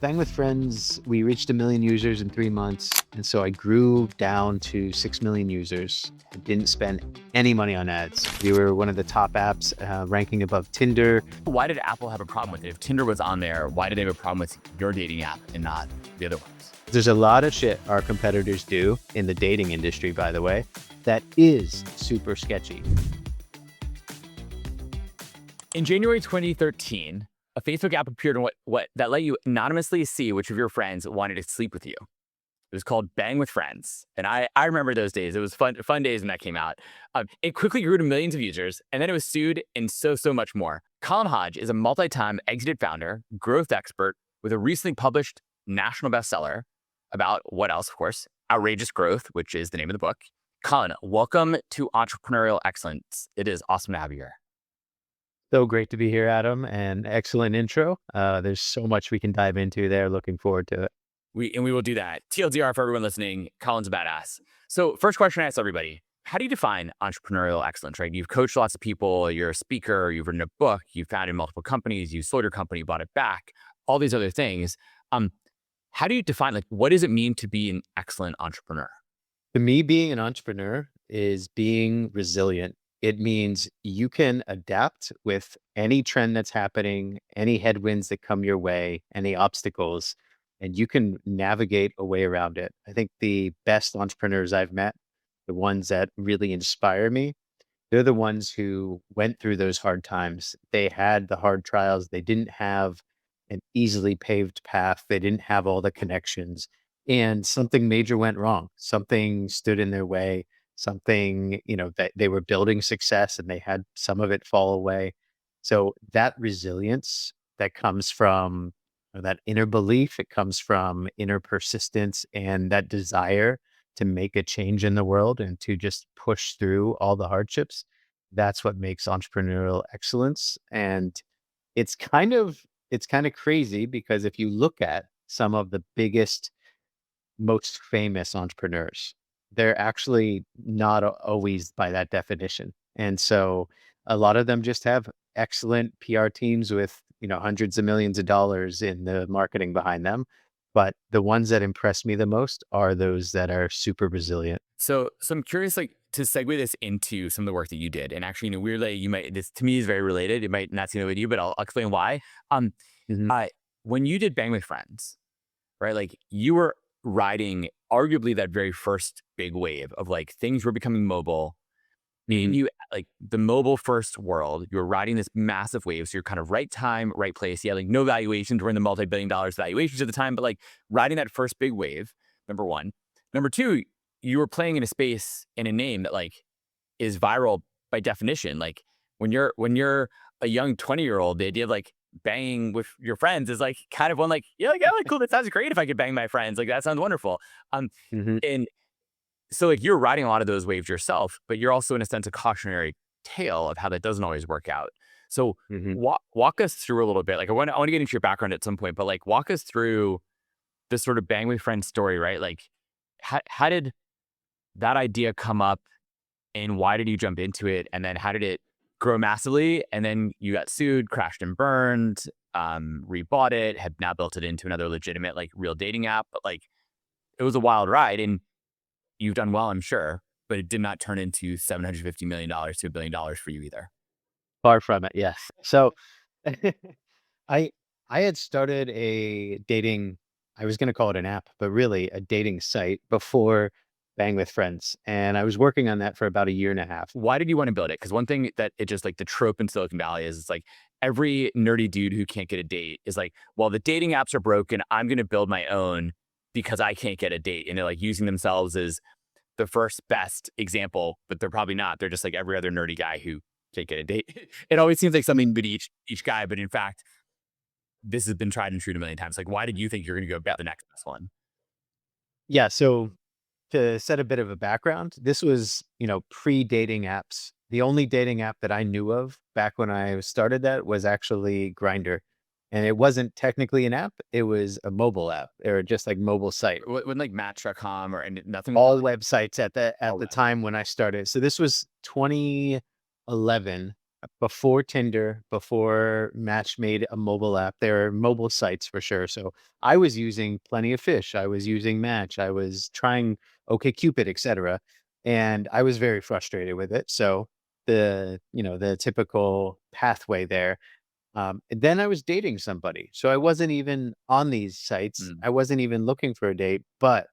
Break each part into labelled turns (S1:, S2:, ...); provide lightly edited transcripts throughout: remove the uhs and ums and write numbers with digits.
S1: Bang with Friends, we reached 1 million users in 3 months. And so I grew down to 6 million users. I didn't spend any money on ads. We were one of the top apps, ranking above Tinder.
S2: Why did Apple have a problem with it? If Tinder was on there, why did they have a problem with your dating app and not the other ones?
S1: There's a lot of shit our competitors do in the dating industry, by the way, that is super sketchy.
S2: In January 2013, a Facebook app appeared in what that let you anonymously see which of your friends wanted to sleep with you. It was called Bang with Friends. And I remember those days. It was fun days when that came out. It quickly grew to millions of users, and then it was sued and so much more. Colin Hodge is a multi-time exited founder, growth expert with a recently published national bestseller about what else, of course, outrageous growth, which is the name of the book. Colin, welcome to Entrepreneurial Excellence. It is awesome to have you here.
S1: So great to be here, Adam, and excellent intro. There's so much we can dive into there. Looking forward to it.
S2: We will do that. TLDR for everyone listening, Colin's a badass. So first question I ask everybody, how do you define entrepreneurial excellence, right? You've coached lots of people, you're a speaker, you've written a book, you've founded multiple companies, you sold your company, bought it back, all these other things. How do you define, what does it mean to be an excellent entrepreneur?
S1: To me, being an entrepreneur is being resilient. It means you can adapt with any trend that's happening, any headwinds that come your way, any obstacles, and you can navigate a way around it. I think the best entrepreneurs I've met, the ones that really inspire me, they're the ones who went through those hard times. They had the hard trials. They didn't have an easily paved path. They didn't have all the connections, and something major went wrong. Something stood in their way, something, that they were building success and they had some of it fall away. So that resilience that comes from, or that inner belief, it comes from inner persistence and that desire to make a change in the world and to just push through all the hardships. That's what makes entrepreneurial excellence. And it's kind of it's kind of crazy because if you look at some of the biggest, most famous entrepreneurs, they're actually not always by that definition. And so a lot of them just have excellent PR teams with, hundreds of millions of dollars in the marketing behind them. But the ones that impress me the most are those that are super resilient.
S2: So I'm curious, to segue this into some of the work that you did. And actually, weirdly, this to me is very related. It might not seem that way to you, but I'll explain why.
S1: Mhm.
S2: When you did Bang with Friends, right? You were riding arguably that very first big wave of things were becoming mobile. And you the mobile first world, you're riding this massive wave. So you're kind of right time, right place. Yeah, no valuations. We're in the multi-billion dollars valuations at the time, but riding that first big wave, number one. Number two, you were playing in a space in a name that is viral by definition. When you're a young 20-year-old, the idea of banging with your friends is kind of one yeah, cool. That sounds great if I could bang my friends. That sounds wonderful.
S1: Mhm.
S2: And so you're riding a lot of those waves yourself, but you're also in a sense a cautionary tale of how that doesn't always work out. So
S1: Mhm.
S2: walk us through a little bit. I want to get into your background at some point, but walk us through this sort of bang with friends story, right? How did that idea come up and why did you jump into it? And then how did it grow massively? And then you got sued, crashed and burned, rebought it, have now built it into another legitimate, real dating app. But it was a wild ride and you've done well, I'm sure, but it did not turn into $750 million to $1 billion for you either.
S1: Far from it, yes. So I I had started a dating, I was gonna call it an app, but really a dating site before Bang with Friends. And I was working on that for about a year and a half.
S2: Why did you want to build it? Because one thing that it just the trope in Silicon Valley is it's every nerdy dude who can't get a date is well, the dating apps are broken. I'm going to build my own because I can't get a date. And they're using themselves as the first best example, but they're probably not. They're just every other nerdy guy who can't get a date. It always seems like something but each guy, but in fact, this has been tried and true a million times. Why did you think you're going to go about the next best one?
S1: Yeah, so to set a bit of a background, this was, pre-dating apps. The only dating app that I knew of back when I started that was actually Grinder. And it wasn't technically an app, it was a mobile app or just mobile site.
S2: When Match.com or nothing?
S1: All websites at the
S2: All
S1: at the
S2: web.
S1: time when I started. So this was 2011. before Tinder, before Match made a mobile app. There are mobile sites for sure. So I was using Plenty of Fish. I was using Match. I was trying OkCupid, etc. And I was very frustrated with it. So the typical pathway there. And then I was dating somebody. So I wasn't even on these sites.
S2: Mm.
S1: I wasn't even looking for a date, but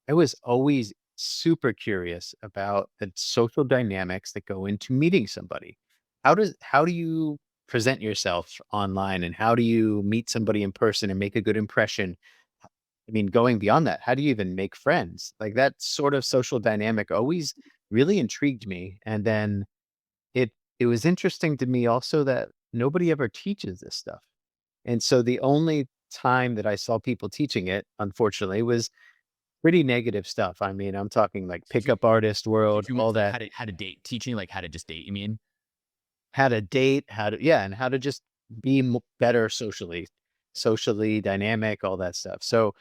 S1: I was always super curious about the social dynamics that go into meeting somebody. How do you present yourself online, and how do you meet somebody in person and make a good impression? I mean, going beyond that, how do you even make friends? Like that sort of social dynamic always really intrigued me. And then it it was interesting to me also that nobody ever teaches this stuff. And so the only time that I saw people teaching it, unfortunately, was pretty negative stuff. I mean, I'm talking like
S2: Teaching
S1: pickup artist world,
S2: teaching
S1: all
S2: like
S1: that.
S2: how to date, teaching like how to just date, you mean?
S1: How to date, and how to just be better socially dynamic, all that stuff. So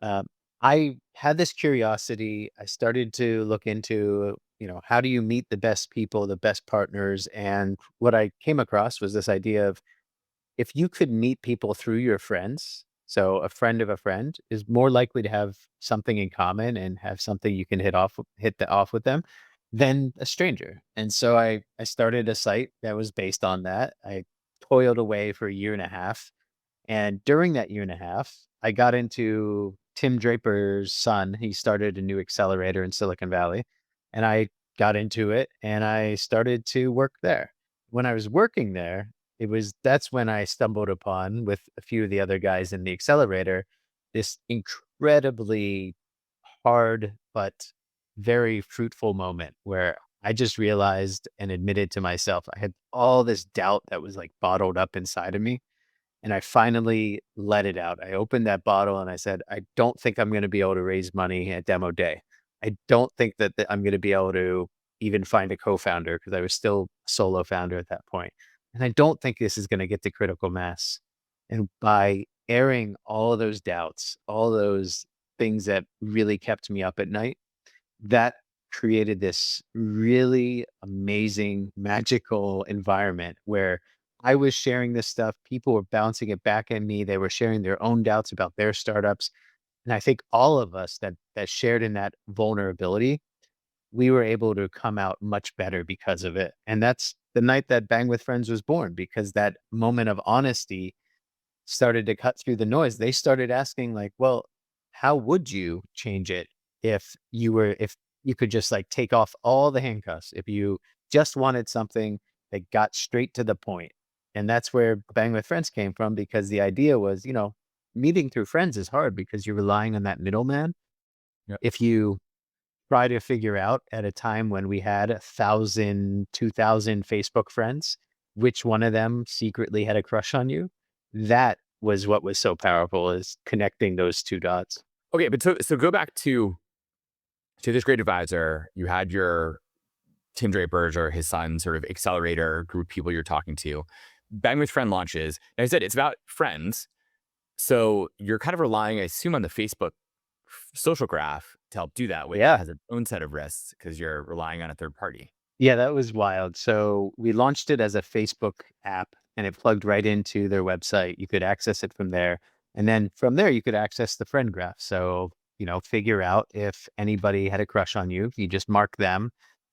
S1: um, I had this curiosity. I started to look into, how do you meet the best people, the best partners, and what I came across was this idea of if you could meet people through your friends, so a friend of a friend is more likely to have something in common and have something you can hit off with them than a stranger. And so I started a site that was based on that. I toiled away for a year and a half, and during that year and a half, I got into Tim Draper's son. He started a new accelerator in Silicon Valley, and I got into it and I started to work there. When I was working there, that's when I stumbled upon, with a few of the other guys in the accelerator, this incredibly hard but very fruitful moment where I just realized and admitted to myself I had all this doubt that was like bottled up inside of me, and I finally let it out. I opened that bottle and I said, "I don't think I'm gonna be able to raise money at demo day. I don't think that I'm gonna be able to even find a co-founder," because I was still a solo founder at that point. "And I don't think this is gonna get to critical mass." And by airing all of those doubts, all those things that really kept me up at night, that created this really amazing, magical environment where I was sharing this stuff. People were bouncing it back at me. They were sharing their own doubts about their startups. And I think all of us that shared in that vulnerability, we were able to come out much better because of it. And that's the night that Bang with Friends was born, because that moment of honesty started to cut through the noise. They started asking like, "Well, how would you change it if you could just like take off all the handcuffs, if you just wanted something that got straight to the point?" And that's where Bang with Friends came from, because the idea was, meeting through friends is hard because you're relying on that middleman.
S2: Yeah.
S1: If you try to figure out at a time when we had 1,000, 2,000 Facebook friends, which one of them secretly had a crush on you. That was what was so powerful, is connecting those 2 dots.
S2: Okay, but so go back to this great advisor. You had your Tim Draper's or his son sort of accelerator group of people you're talking to. Bang with Friend launches. And I said it's about friends. So you're kind of relying, I assume, on the Facebook social graph to help do that, which
S1: Yeah.
S2: has its own set of risks because you're relying on a third party.
S1: Yeah, that was wild. So we launched it as a Facebook app and it plugged right into their website. You could access it from there. And then from there, you could access the friend graph. So, figure out if anybody had a crush on you. You just mark them.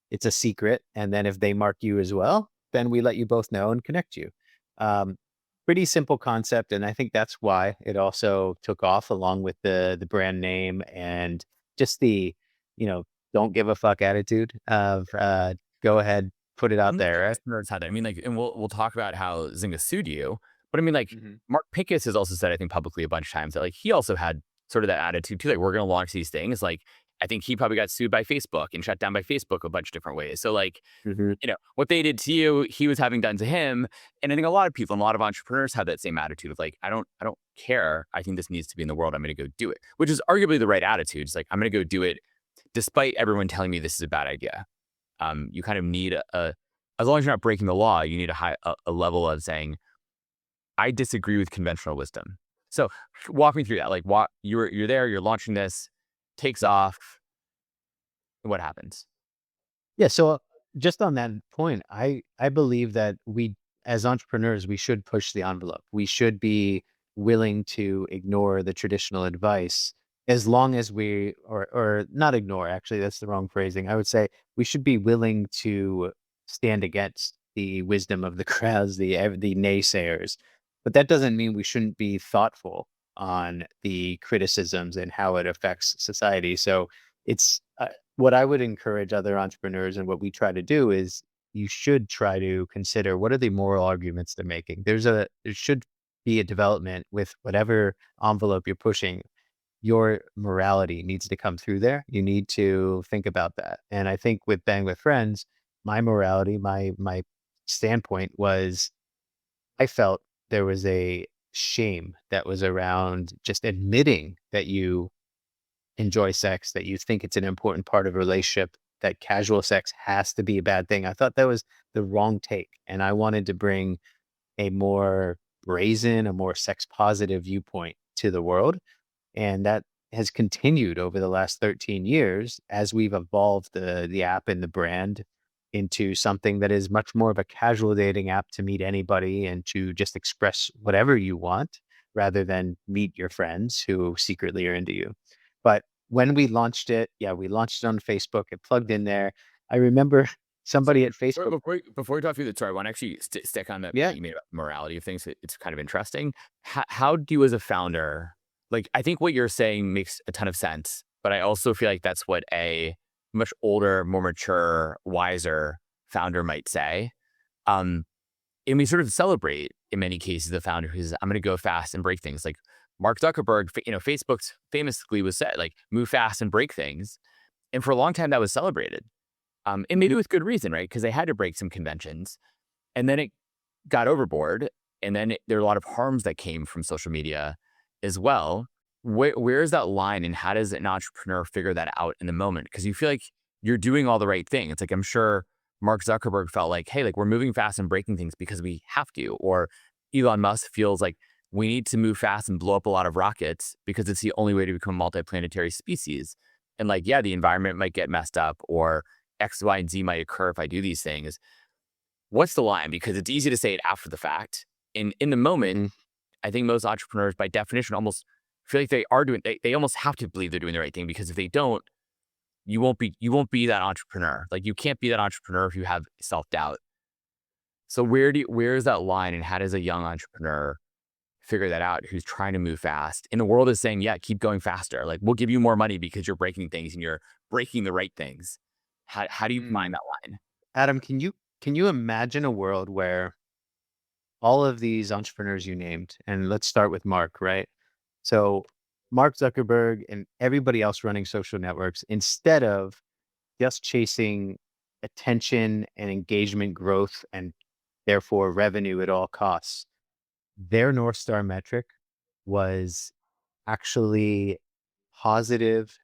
S1: It's a secret. And then if they mark you as well, then we let you both know and connect you. Um, Pretty simple concept. And I think that's why it also took off, along with the brand name and just the, you know, don't give a fuck attitude of go ahead, put it
S2: How
S1: out
S2: many
S1: there, right?
S2: entrepreneurs had that? I mean, like, and we'll talk about how Zynga sued you, but I mean, like,
S1: Mhm.
S2: Mark Pincus has also said, I think publicly a bunch of times that like he also had sort of that attitude too, like we're going to launch these things. Like, I think he probably got sued by Facebook and shut down by Facebook a bunch of different ways. So like,
S1: Mhm.
S2: what they did to you, he was having done to him. And I think a lot of people and a lot of entrepreneurs have that same attitude of like, I don't care. I think this needs to be in the world. I'm going to go do it, which is arguably the right attitude. It's like, I'm going to go do it despite everyone telling me this is a bad idea. You kind of need as long as you're not breaking the law, you need a level of saying, I disagree with conventional wisdom. So walk me through that. Like, what you're there, you're launching this, takes off. What happens?
S1: Yeah, so just on that point, I believe that we as entrepreneurs, we should push the envelope. We should be willing to ignore the traditional advice as long as we or not ignore, actually, that's the wrong phrasing. I would say we should be willing to stand against the wisdom of the crowds, the naysayers. But that doesn't mean we shouldn't be thoughtful on the criticisms and how it affects society. So it's what I would encourage other entrepreneurs and what we try to do is you should try to consider what are the moral arguments they're making. There should be a development with whatever envelope you're pushing. Your morality needs to come through there. You need to think about that. And I think with Bang with Friends, my morality, my standpoint was I felt there was a shame that was around just admitting that you enjoy sex, that you think it's an important part of a relationship, that casual sex has to be a bad thing. I thought that was the wrong take. And I wanted to bring a more brazen, a more sex positive viewpoint to the world. And that has continued over the last 13 years as we've evolved the app and the brand into something that is much more of a casual dating app to meet anybody and to just express whatever you want rather than meet your friends who secretly are into you. But when we launched it, yeah, we launched it on Facebook. It plugged in there. I remember
S2: So
S1: somebody at
S2: before
S1: Facebook.
S2: before we talk through the story, I want to actually stick on that
S1: Yeah.
S2: point you made about morality of things. It's kind of interesting. How do you, as a founder, like I think what you're saying makes a ton of sense, but I also feel like that's what a much older, more mature, wiser founder might say. Um, and we sort of celebrate in many cases the founder who's I'm going to go fast and break things. Like Mark Zuckerberg, Facebook's famously was said like move fast and break things, and for a long time that was celebrated. And maybe with good reason, right? Because they had to break some conventions. And then it got overboard. And then there are a lot of harms that came from social media as well. Where is that line and how does an entrepreneur figure that out in the moment? Because you feel like you're doing all the right thing. It's like, I'm sure Mark Zuckerberg felt like, hey, like we're moving fast and breaking things because we have to. Or Elon Musk feels like we need to move fast and blow up a lot of rockets because it's the only way to become a multiplanetary species. And like, yeah, the environment might get messed up or X, Y, and Z might occur if I do these things. What's the line? Because it's easy to say it after the fact. In the moment,
S1: Mhm.
S2: I think most entrepreneurs, by definition, almost feel like they are doing. They almost have to believe they're doing the right thing because if they don't, you won't be that entrepreneur. Like you can't be that entrepreneur if you have self doubt. So where is that line, and how does a young entrepreneur figure that out who's trying to move fast? And the world is saying, yeah, keep going faster. Like we'll give you more money because you're breaking things and you're breaking the right things. How do you find
S1: Mm.
S2: that line?
S1: Adam, can you imagine a world where all of these entrepreneurs you named, and let's start with Mark, right? So Mark Zuckerberg and everybody else running social networks, instead of just chasing attention and engagement growth and therefore revenue at all costs, their North Star metric was actually positive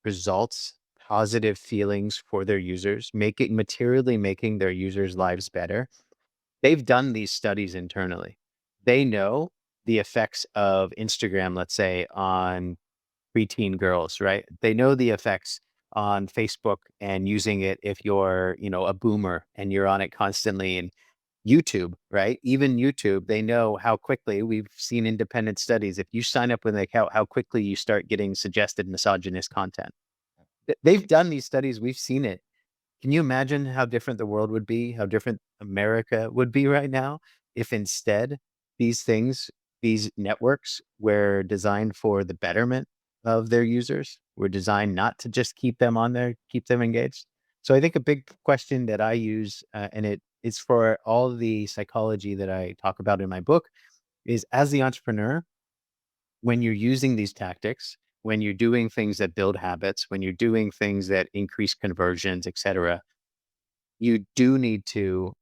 S1: results, positive feelings for their users, materially making their users' lives better. They've done these studies internally. They know the effects of Instagram, let's say, on preteen girls, right? They know the effects on Facebook and using it if you're, a boomer and you're on it constantly, and YouTube, right? Even YouTube, they know how quickly we've seen independent studies. If you sign up with an account, how quickly you start getting suggested misogynist content. They've done these studies. We've seen it. Can you imagine how different the world would be, how different America would be right now if instead these things, these networks were designed for the betterment of their users, were designed not to just keep them on there, keep them engaged? So I think a big question that I use, and it is for all the psychology that I talk about in my book, is as the entrepreneur, when you're using these tactics, when you're doing things that build habits, when you're doing things that increase conversions, et cetera, you do need to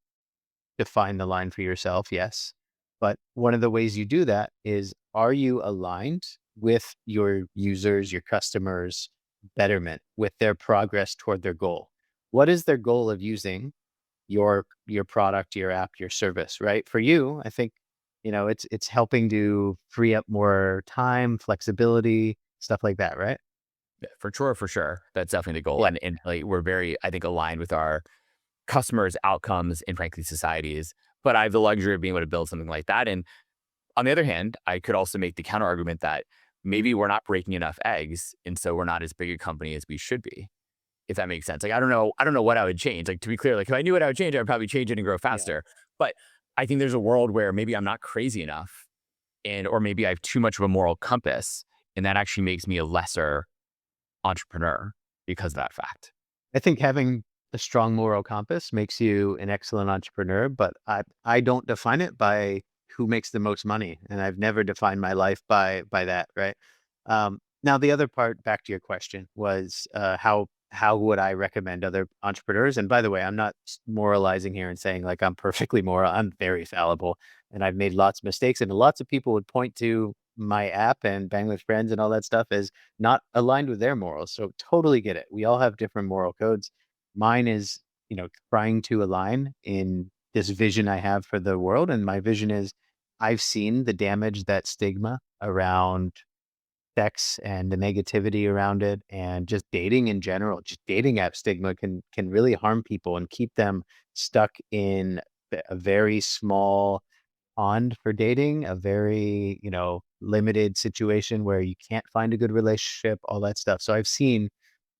S1: define the line for yourself, yes. But one of the ways you do that is, are you aligned with your users, your customers' betterment, with their progress toward their goal? What is their goal of using your product, your app, your service, right? For you, I think, it's helping to free up more time, flexibility, stuff like that, right?
S2: Yeah, for sure, for sure. That's definitely the goal.
S1: Yeah.
S2: And like we're very, I think, aligned with our customers, outcomes, and frankly, societies. But I have the luxury of being able to build something like that. And on the other hand, I could also make the counter argument that maybe we're not breaking enough eggs, and so we're not as big a company as we should be. If that makes sense. Like, I don't know what I would change. Like, to be clear, like, if I knew what I would change, I would probably change it and grow
S1: Yeah.
S2: faster. But I think there's a world where maybe I'm not crazy enough, and or maybe I have too much of a moral compass, and that actually makes me a lesser entrepreneur because of that fact.
S1: I think having a strong moral compass makes you an excellent entrepreneur, but I don't define it by who makes the most money, and I've never defined my life by that, right? Now the other part, back to your question, was how would I recommend other entrepreneurs? And by the way, I'm not moralizing here and saying like I'm perfectly moral. I'm very fallible, and I've made lots of mistakes, and lots of people would point to my app and Bang with Friends and all that stuff as not aligned with their morals. So totally get it. We all have different moral codes. Mine is, trying to align in this vision I have for the world. And my vision is I've seen the damage that stigma around sex and the negativity around it and just dating in general, just dating app stigma can really harm people and keep them stuck in a very small pond for dating, a very, limited situation where you can't find a good relationship, all that stuff. So I've seen,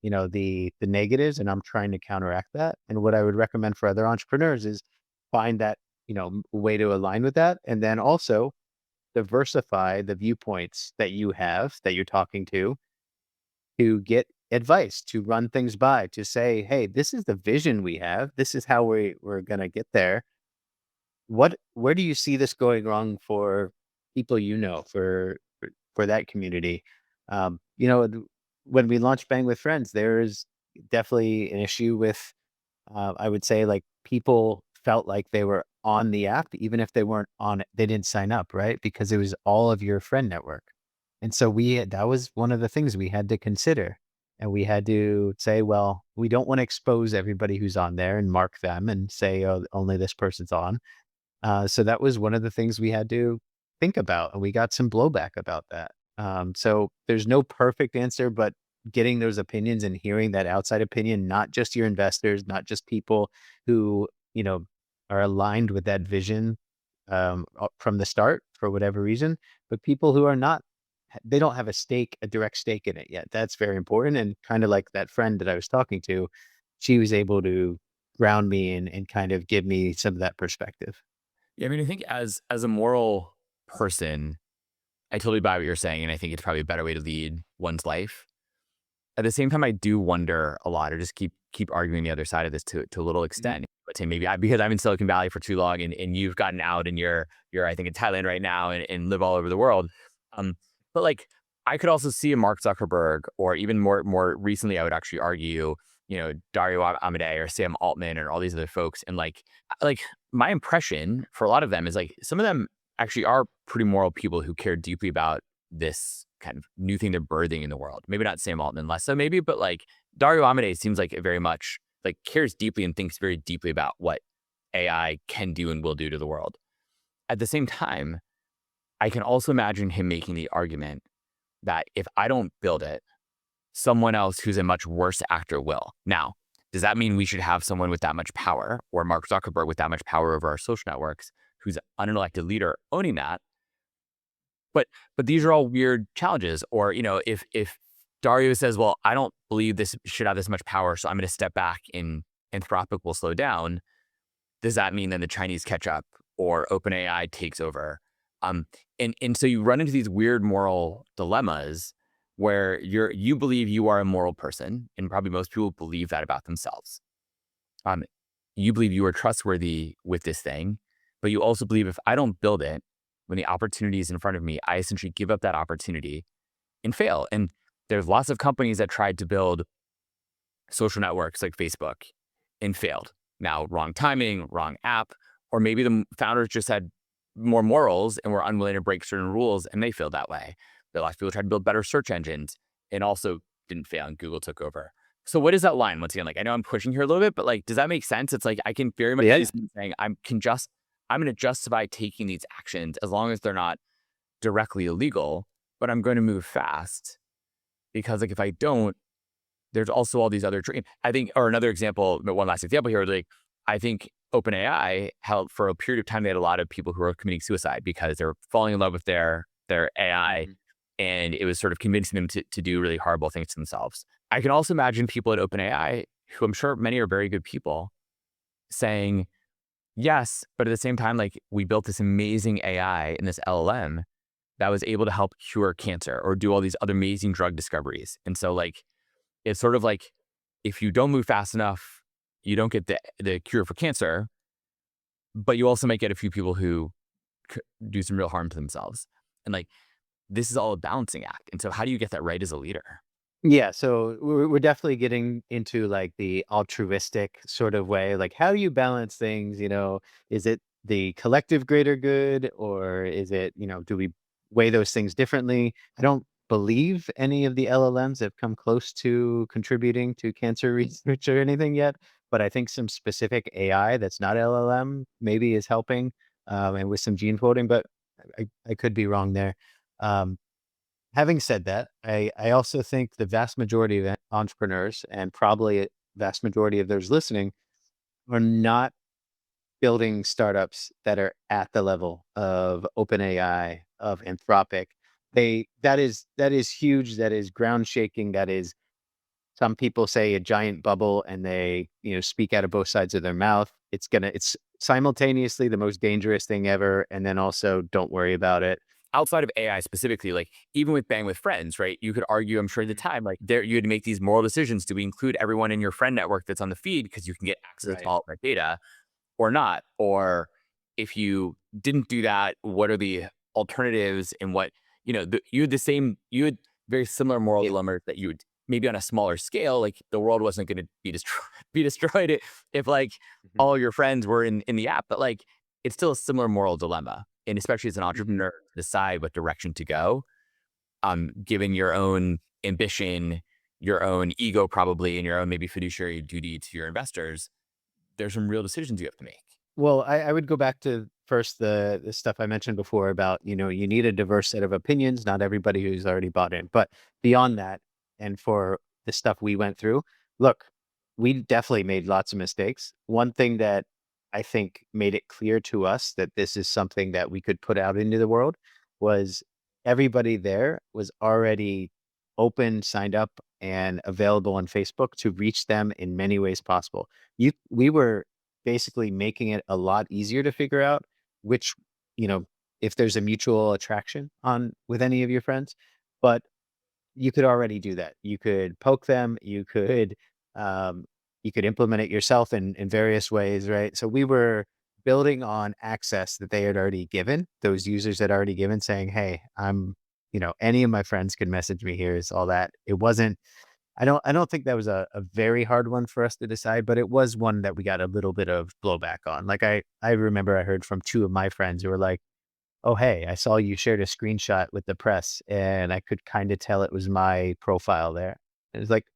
S1: the negatives and I'm trying to counteract that. And what I would recommend for other entrepreneurs is find that, way to align with that. And then also diversify the viewpoints that you have that you're talking to get advice, to run things by, to say, hey, this is the vision we have. This is how we're gonna get there. Where do you see this going wrong for people for that community? When we launched Bang with Friends, there's definitely an issue with, I would say, like, people felt like they were on the app, even if they weren't on it, they didn't sign up, right? Because it was all of your friend network. And so that was one of the things we had to consider. And we had to say, well, we don't want to expose everybody who's on there and mark them and say, oh, only this person's on. So that was one of the things we had to think about, and we got some blowback about that. So there's no perfect answer, but getting those opinions and hearing that outside opinion, not just your investors, not just people who, are aligned with that vision from the start for whatever reason, but people who are not, they don't have a direct stake in it yet. That's very important. And kind of like that friend that I was talking to, she was able to ground me and kind of give me some of that perspective.
S2: Yeah, I mean, I think as a moral person, I totally buy what you're saying, and I think it's probably a better way to lead one's life. At the same time, I do wonder a lot, or just keep arguing the other side of this to a little
S1: Mhm.
S2: extent. But say maybe because I'm in Silicon Valley for too long, and you've gotten out, and you're I think in Thailand right now, and live all over the world. Um, but like I could also see a Mark Zuckerberg, or even more recently, I would actually argue, Dario Amodei or Sam Altman or all these other folks, and like my impression for a lot of them is like some of them actually are pretty moral people who care deeply about this kind of new thing they're birthing in the world. Maybe not Sam Altman, less so maybe, but like Dario Amodei seems like it very much like cares deeply and thinks very deeply about what AI can do and will do to the world. At the same time, I can also imagine him making the argument that if I don't build it, someone else who's a much worse actor will. Now, does that mean we should have someone with that much power, or Mark Zuckerberg with that much power over our social networks, who's an unelected leader owning that? But these are all weird challenges. Or, if Dario says, well, I don't believe this should have this much power, so I'm going to step back and Anthropic will slow down. Does that mean then the Chinese catch up or OpenAI takes over? And so you run into these weird moral dilemmas where you believe you are a moral person, and probably most people believe that about themselves. Um, you believe you are trustworthy with this thing, but you also believe if I don't build it, when the opportunity is in front of me, I essentially give up that opportunity and fail. And there's lots of companies that tried to build social networks like Facebook and failed. Now, wrong timing, wrong app, or maybe the founders just had more morals and were unwilling to break certain rules, and they failed that way. There are lots of people tried to build better search engines and also didn't fail, and Google took over. So what is that line? Once again, like I know I'm pushing here a little bit, but like, does that make sense? It's like I can very much see
S1: Yeah.
S2: someone saying I'm going to justify taking these actions as long as they're not directly illegal, but I'm going to move fast because like if I don't, there's also all these other I think, or another example, but one last example here, like I think OpenAI held for a period of time, they had a lot of people who were committing suicide because they were falling in love with their AI,
S1: Mhm.
S2: and it was sort of convincing them to do really horrible things to themselves. I can also imagine people at OpenAI, who I'm sure many are very good people, saying, yes, but at the same time, like, we built this amazing AI in this LLM that was able to help cure cancer or do all these other amazing drug discoveries. And so, like, it's sort of like, if you don't move fast enough, you don't get the cure for cancer, but you also might get a few people who do some real harm to themselves. And like, this is all a balancing act. And so, how do you get that right as a leader?
S1: Yeah, so we're definitely getting into like the altruistic sort of way. Like, how do you balance things? Is it the collective greater good, or is it, do we weigh those things differently? I don't believe any of the LLMs have come close to contributing to cancer research or anything yet, but I think some specific AI that's not LLM maybe is helping, and with some gene coding, but I could be wrong there. Um, Having said that, I also think the vast majority of entrepreneurs, and probably a vast majority of those listening, are not building startups that are at the level of OpenAI, of Anthropic. That is huge. That is ground shaking. That is, some people say, a giant bubble, and they speak out of both sides of their mouth. It's simultaneously the most dangerous thing ever, and then also don't worry about it.
S2: Outside of AI specifically, like, even with Bang with Friends, right? You could argue, I'm sure at the time, like, there you had to make these moral decisions. Do we include everyone in your friend network that's on the feed because you can get access to
S1: Right.
S2: all of that data, or not? Or if you didn't do that, what are the alternatives, and what, you had very similar moral
S1: Yeah.
S2: dilemmas that you would maybe on a smaller scale, like, the world wasn't going to be destroyed if like
S1: Mhm.
S2: all your friends were in the app, but like, it's still a similar moral dilemma. And especially as an
S1: Mhm.
S2: entrepreneur, decide what direction to go, given your own ambition, your own ego, probably, and your own maybe fiduciary duty to your investors. There's some real decisions you have to make.
S1: Well, I would go back to first the stuff I mentioned before about, you need a diverse set of opinions, not everybody who's already bought in. But beyond that, and for the stuff we went through, look, we definitely made lots of mistakes. One thing that I think made it clear to us that this is something that we could put out into the world was everybody there was already open, signed up, and available on Facebook to reach them in many ways possible. We were basically making it a lot easier to figure out which, you know, if there's a mutual attraction on with any of your friends, but you could already do that. You could poke them, um, you could implement it yourself in various ways, right? So we were building on access that they had already given, those users had already given, saying, "Hey, any of my friends could message me here," is all that. It wasn't I don't think that was a very hard one for us to decide, but it was one that we got a little bit of blowback on. Like, I remember I heard from 2 of my friends who were like, "Oh, hey, I saw you shared a screenshot with the press, and I could kinda tell it was my profile there." And it's like,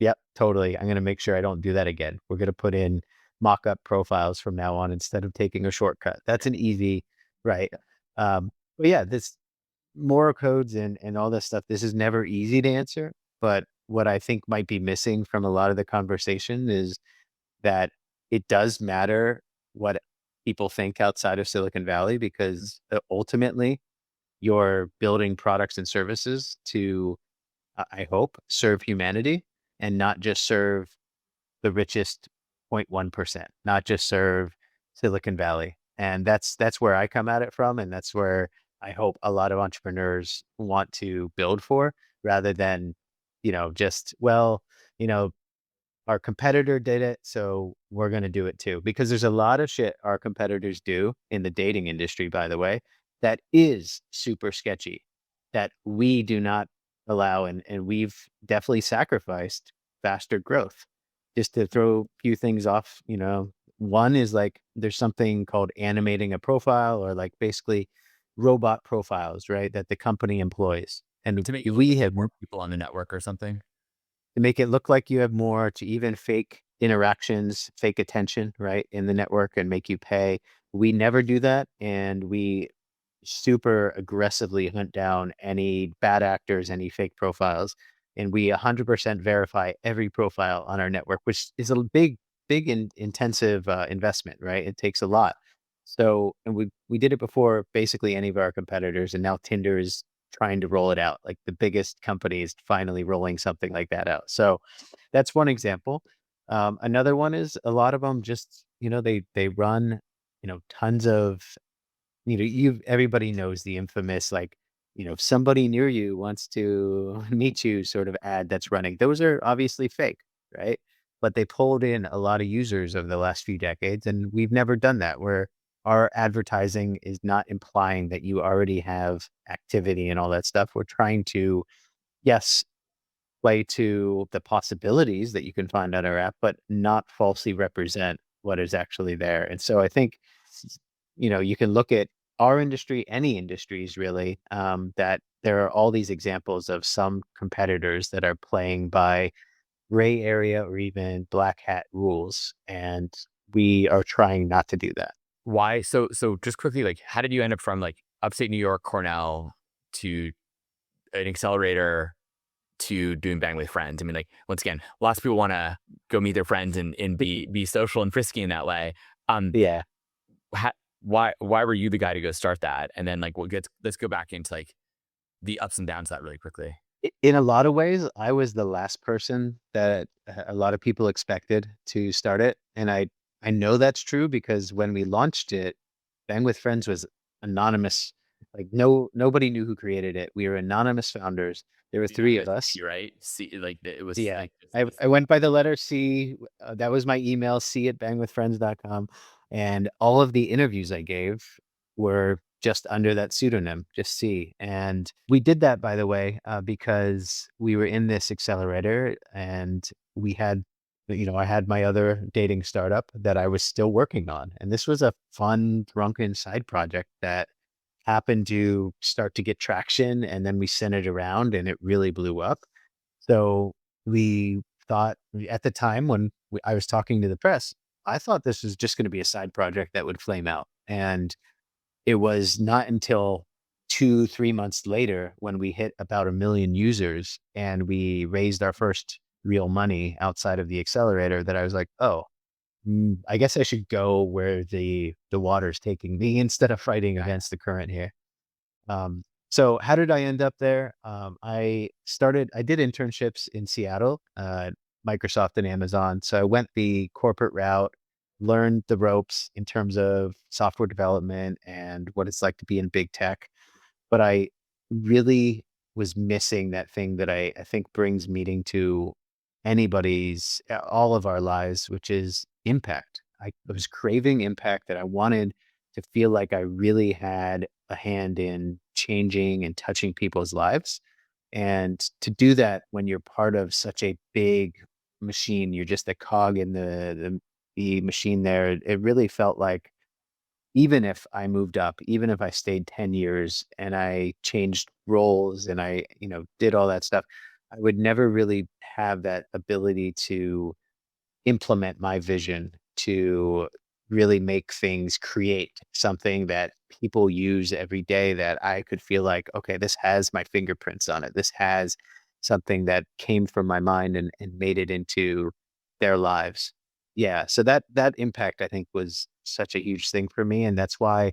S1: "Yep, totally. I'm gonna make sure I don't do that again. We're gonna put in mock-up profiles from now on instead of taking a shortcut." That's an easy right? But yeah, this moral codes and all this stuff, this is never easy to answer, but what I think might be missing from a lot of the conversation is that it does matter what people think outside of Silicon Valley because ultimately you're building products and services to, I hope, serve humanity and not just serve the richest 0.1%, not just serve Silicon Valley. And that's where I come at it from, and that's where I hope a lot of entrepreneurs want to build for rather than, just, well, you know, our competitor did it, so we're gonna do it too. Because there's a lot of shit our competitors do in the dating industry, by the way, that is super sketchy, that we do not allow, and we've definitely sacrificed faster growth. Just to throw a few things off, one is like there's something called animating a profile or like basically robot profiles, right? That the company employs. And
S2: To make it look
S1: we
S2: like you have
S1: have
S2: more people on the network or something.
S1: to make it look like you have more, to even fake interactions, fake attention, right, in the network and make you pay. We never do that, and we super aggressively hunt down any bad actors, any fake profiles, and we 100% verify every profile on our network, which is a big big and intensive investment, right? It takes a lot. So, and we did it before basically any of our competitors, and now Tinder is trying to roll it out. Like the biggest company is finally rolling something like that out. So that's one example. Another one is a lot of them just, they run, tons of, everybody knows the infamous, like, somebody near you wants to meet you sort of ad that's running. Those are obviously fake, right? But they pulled in a lot of users over the last few decades, and we've never done that where our advertising is not implying that you already have activity and all that stuff. We're trying to, yes, play to the possibilities that you can find on our app, but not falsely represent what is actually there. And so I think, you can look at our industry, any industries really, that there are all these examples of some competitors that are playing by gray area or even black hat rules. And we are trying not to do that.
S2: Why? So just quickly, like, how did you end up from like upstate New York, Cornell, to an accelerator to doing Bang with Friends? I mean, like, once again, lots of people want to go meet their friends and be social and frisky in that way. Um,
S1: Yeah.
S2: ha- why were you the guy to go start that? And then like, let's go back into like the ups and downs of that really quickly.
S1: In a lot of ways, I was the last person that a lot of people expected to start it, and I know that's true because when we launched it, Bang with Friends was anonymous. Like nobody knew who created it. We were anonymous founders. There were
S2: You had
S1: three
S2: a
S1: of us.
S2: C, right? C, like it was
S1: Yeah,
S2: like
S1: I went by the letter C. That was my email, c@bangwithfriends.com, and all of the interviews I gave were just under that pseudonym, just C. And we did that, by the way, because we were in this accelerator, and we had, I had my other dating startup that I was still working on, and this was a fun, drunken side project that happened to start to get traction, and then we sent it around, and it really blew up. So we thought at the time when I was talking to the press, I thought this was just going to be a side project that would flame out. And it was not until 2, 3 months later when we hit about 1 million users and we raised our first real money outside of the accelerator that I was like, oh, I guess I should go where the water's taking me instead of fighting against the current here. So how did I end up there? I did internships in Seattle, Microsoft and Amazon. So I went the corporate route, learned the ropes in terms of software development and what it's like to be in big tech. But I really was missing that thing that I think brings meaning to all of our lives, which is impact. I was craving impact, that I wanted to feel like I really had a hand in changing and touching people's lives. And to do that when you're part of such a big machine, you're just a cog in the machine there. It really felt like even if I moved up, even if I stayed 10 years and I changed roles and I, did all that stuff, I would never really have that ability to implement my vision, to really make things, create something that people use every day, that I could feel like, okay, this has my fingerprints on it. This has something that came from my mind and made it into their lives. Yeah. So that impact I think was such a huge thing for me. And that's why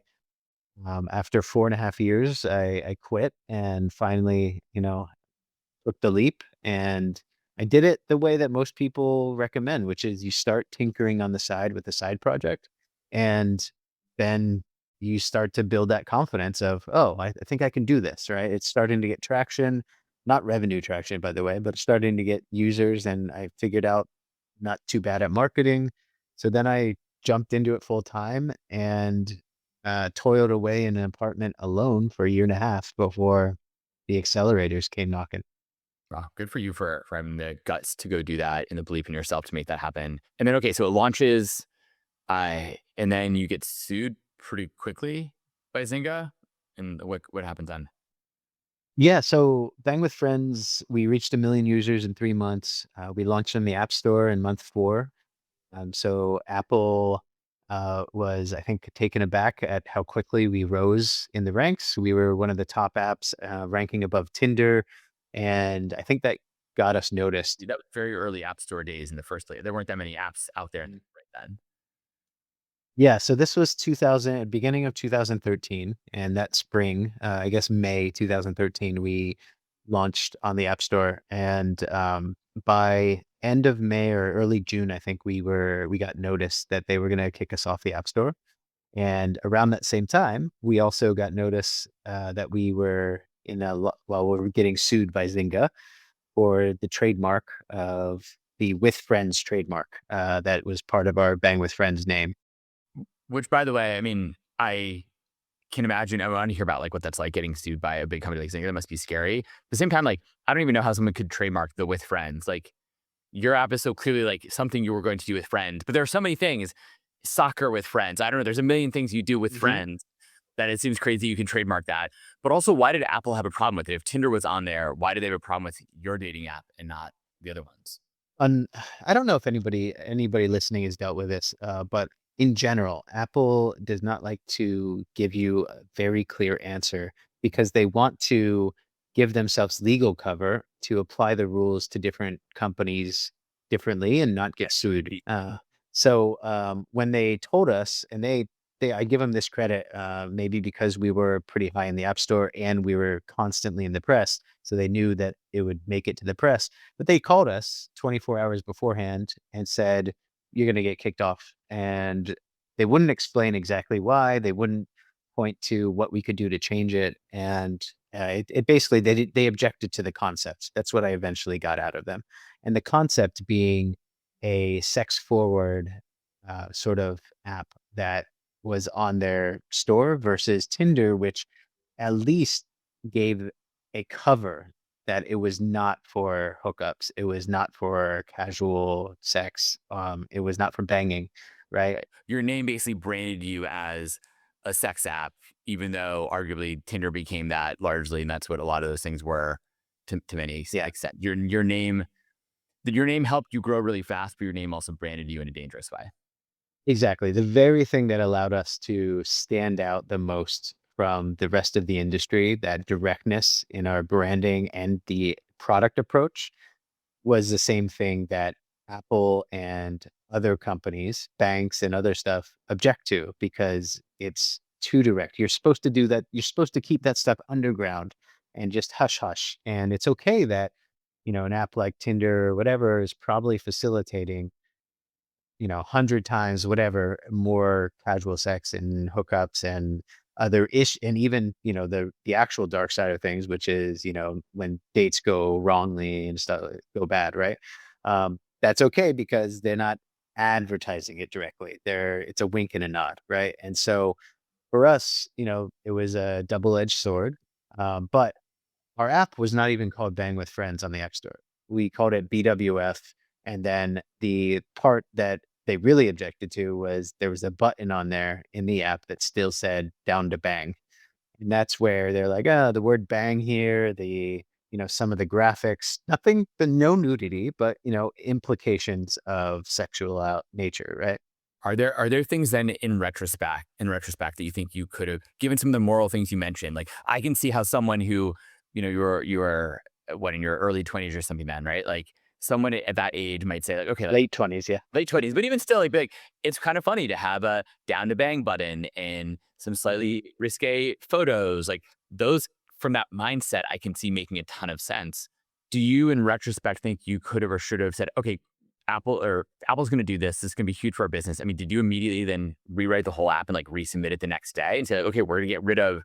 S1: after 4.5 years, I quit and finally, took the leap, and I did it the way that most people recommend, which is you start tinkering on the side with a side project, and then you start to build that confidence of, oh, I think I can do this, right? It's starting to get traction, not revenue traction, by the way, but it's starting to get users. And I figured out not too bad at marketing. So then I jumped into it full time and toiled away in an apartment alone for a year and a half before the accelerators came knocking.
S2: Wow, good for you for having the guts to go do that and the belief in yourself to make that happen. And then okay, so it launches, and then you get sued pretty quickly by Zynga. And what happens then?
S1: Yeah, so Bang with Friends, we reached 1 million users in 3 months. We launched in the App Store in month four. So Apple was, I think, taken aback at how quickly we rose in the ranks. We were one of the top apps, ranking above Tinder, and I think that got us noticed.
S2: That was very early App Store days in the first place. There weren't that many apps out there right then.
S1: Yeah, so this was 2000, beginning of 2013, and that spring, I guess May 2013, we launched on the App Store, and by end of May or early June, I think we got notice that they were going to kick us off the App Store, and around that same time, we also got notice that we were well, we were getting sued by Zynga for the trademark of the With Friends trademark that was part of our Bang with Friends name.
S2: Which, by the way, I mean, I can imagine. I want to hear about like what that's like getting sued by a big company like Zynga. That must be scary. At the same time, like I don't even know how someone could trademark the with friends. Like your app is so clearly like something you were going to do with friends, but there are so many things. Soccer with friends. I don't know. There's a million things you do with friends that it seems crazy you can trademark that. But also, why did Apple have a problem with it? If Tinder was on there, why did they have a problem with your dating app and not the other ones?
S1: Un I don't know if anybody listening has dealt with this, but in general, Apple does not like to give you a very clear answer because they want to give themselves legal cover to apply the rules to different companies differently and not get sued. When they told us, and I give them this credit, maybe because we were pretty high in the App Store and we were constantly in the press, so they knew that it would make it to the press. But they called us 24 hours beforehand and said, "You're gonna get kicked off." And they wouldn't explain exactly why, they wouldn't point to what we could do to change it, and, it basically they objected to the concept. That's what I eventually got out of them. And the concept being a sex forward, sort of app that was on their store versus Tinder, which at least gave a cover that it was not for hookups. It was not for casual sex. It was not for banging, right?
S2: Right. Your name basically branded you as a sex app, even though arguably Tinder became that largely, and that's what a lot of those things were to many
S1: Yeah,
S2: extent. Your name helped you grow really fast, but your name also branded you in a dangerous way.
S1: exactly. The very thing that allowed us to stand out the most from the rest of the industry, that directness in our branding and the product approach, was the same thing that Apple and other companies, banks and other stuff object to because it's too direct. You're supposed to do that. You're supposed to keep that stuff underground and just hush hush. And it's okay that, an app like Tinder or whatever is probably facilitating, 100 times whatever more casual sex and hookups and other ish and even, the actual dark side of things, which is, when dates go wrongly and stuff go bad, right? That's okay because they're not advertising it directly. It's a wink and a nod, right? And so for us, it was a double-edged sword. But our app was not even called Bang with Friends on the App Store. We called it BWF, and then the part that they really objected to was there was a button on there in the app that still said "down to bang," and that's where they're like, "Ah, the word bang here, some of the graphics, no nudity, but, implications of sexual out nature," right?
S2: Are there things then in retrospect that you think you could have given some of the moral things you mentioned? Like I can see how someone who, you were what in your early 20s or something then, right? Like someone at that age might say like, okay, like
S1: Late 20s, yeah.
S2: late 20s, but even still, like, be like, it's kind of funny to have a down to bang button and some slightly risque photos. Like those from that mindset, I can see making a ton of sense. Do you, in retrospect, think you could have or should have said, okay, Apple's going to do this. This is going to be huge for our business. I mean, did you immediately then rewrite the whole app and like resubmit it the next day and say, like, okay, we're going to get rid of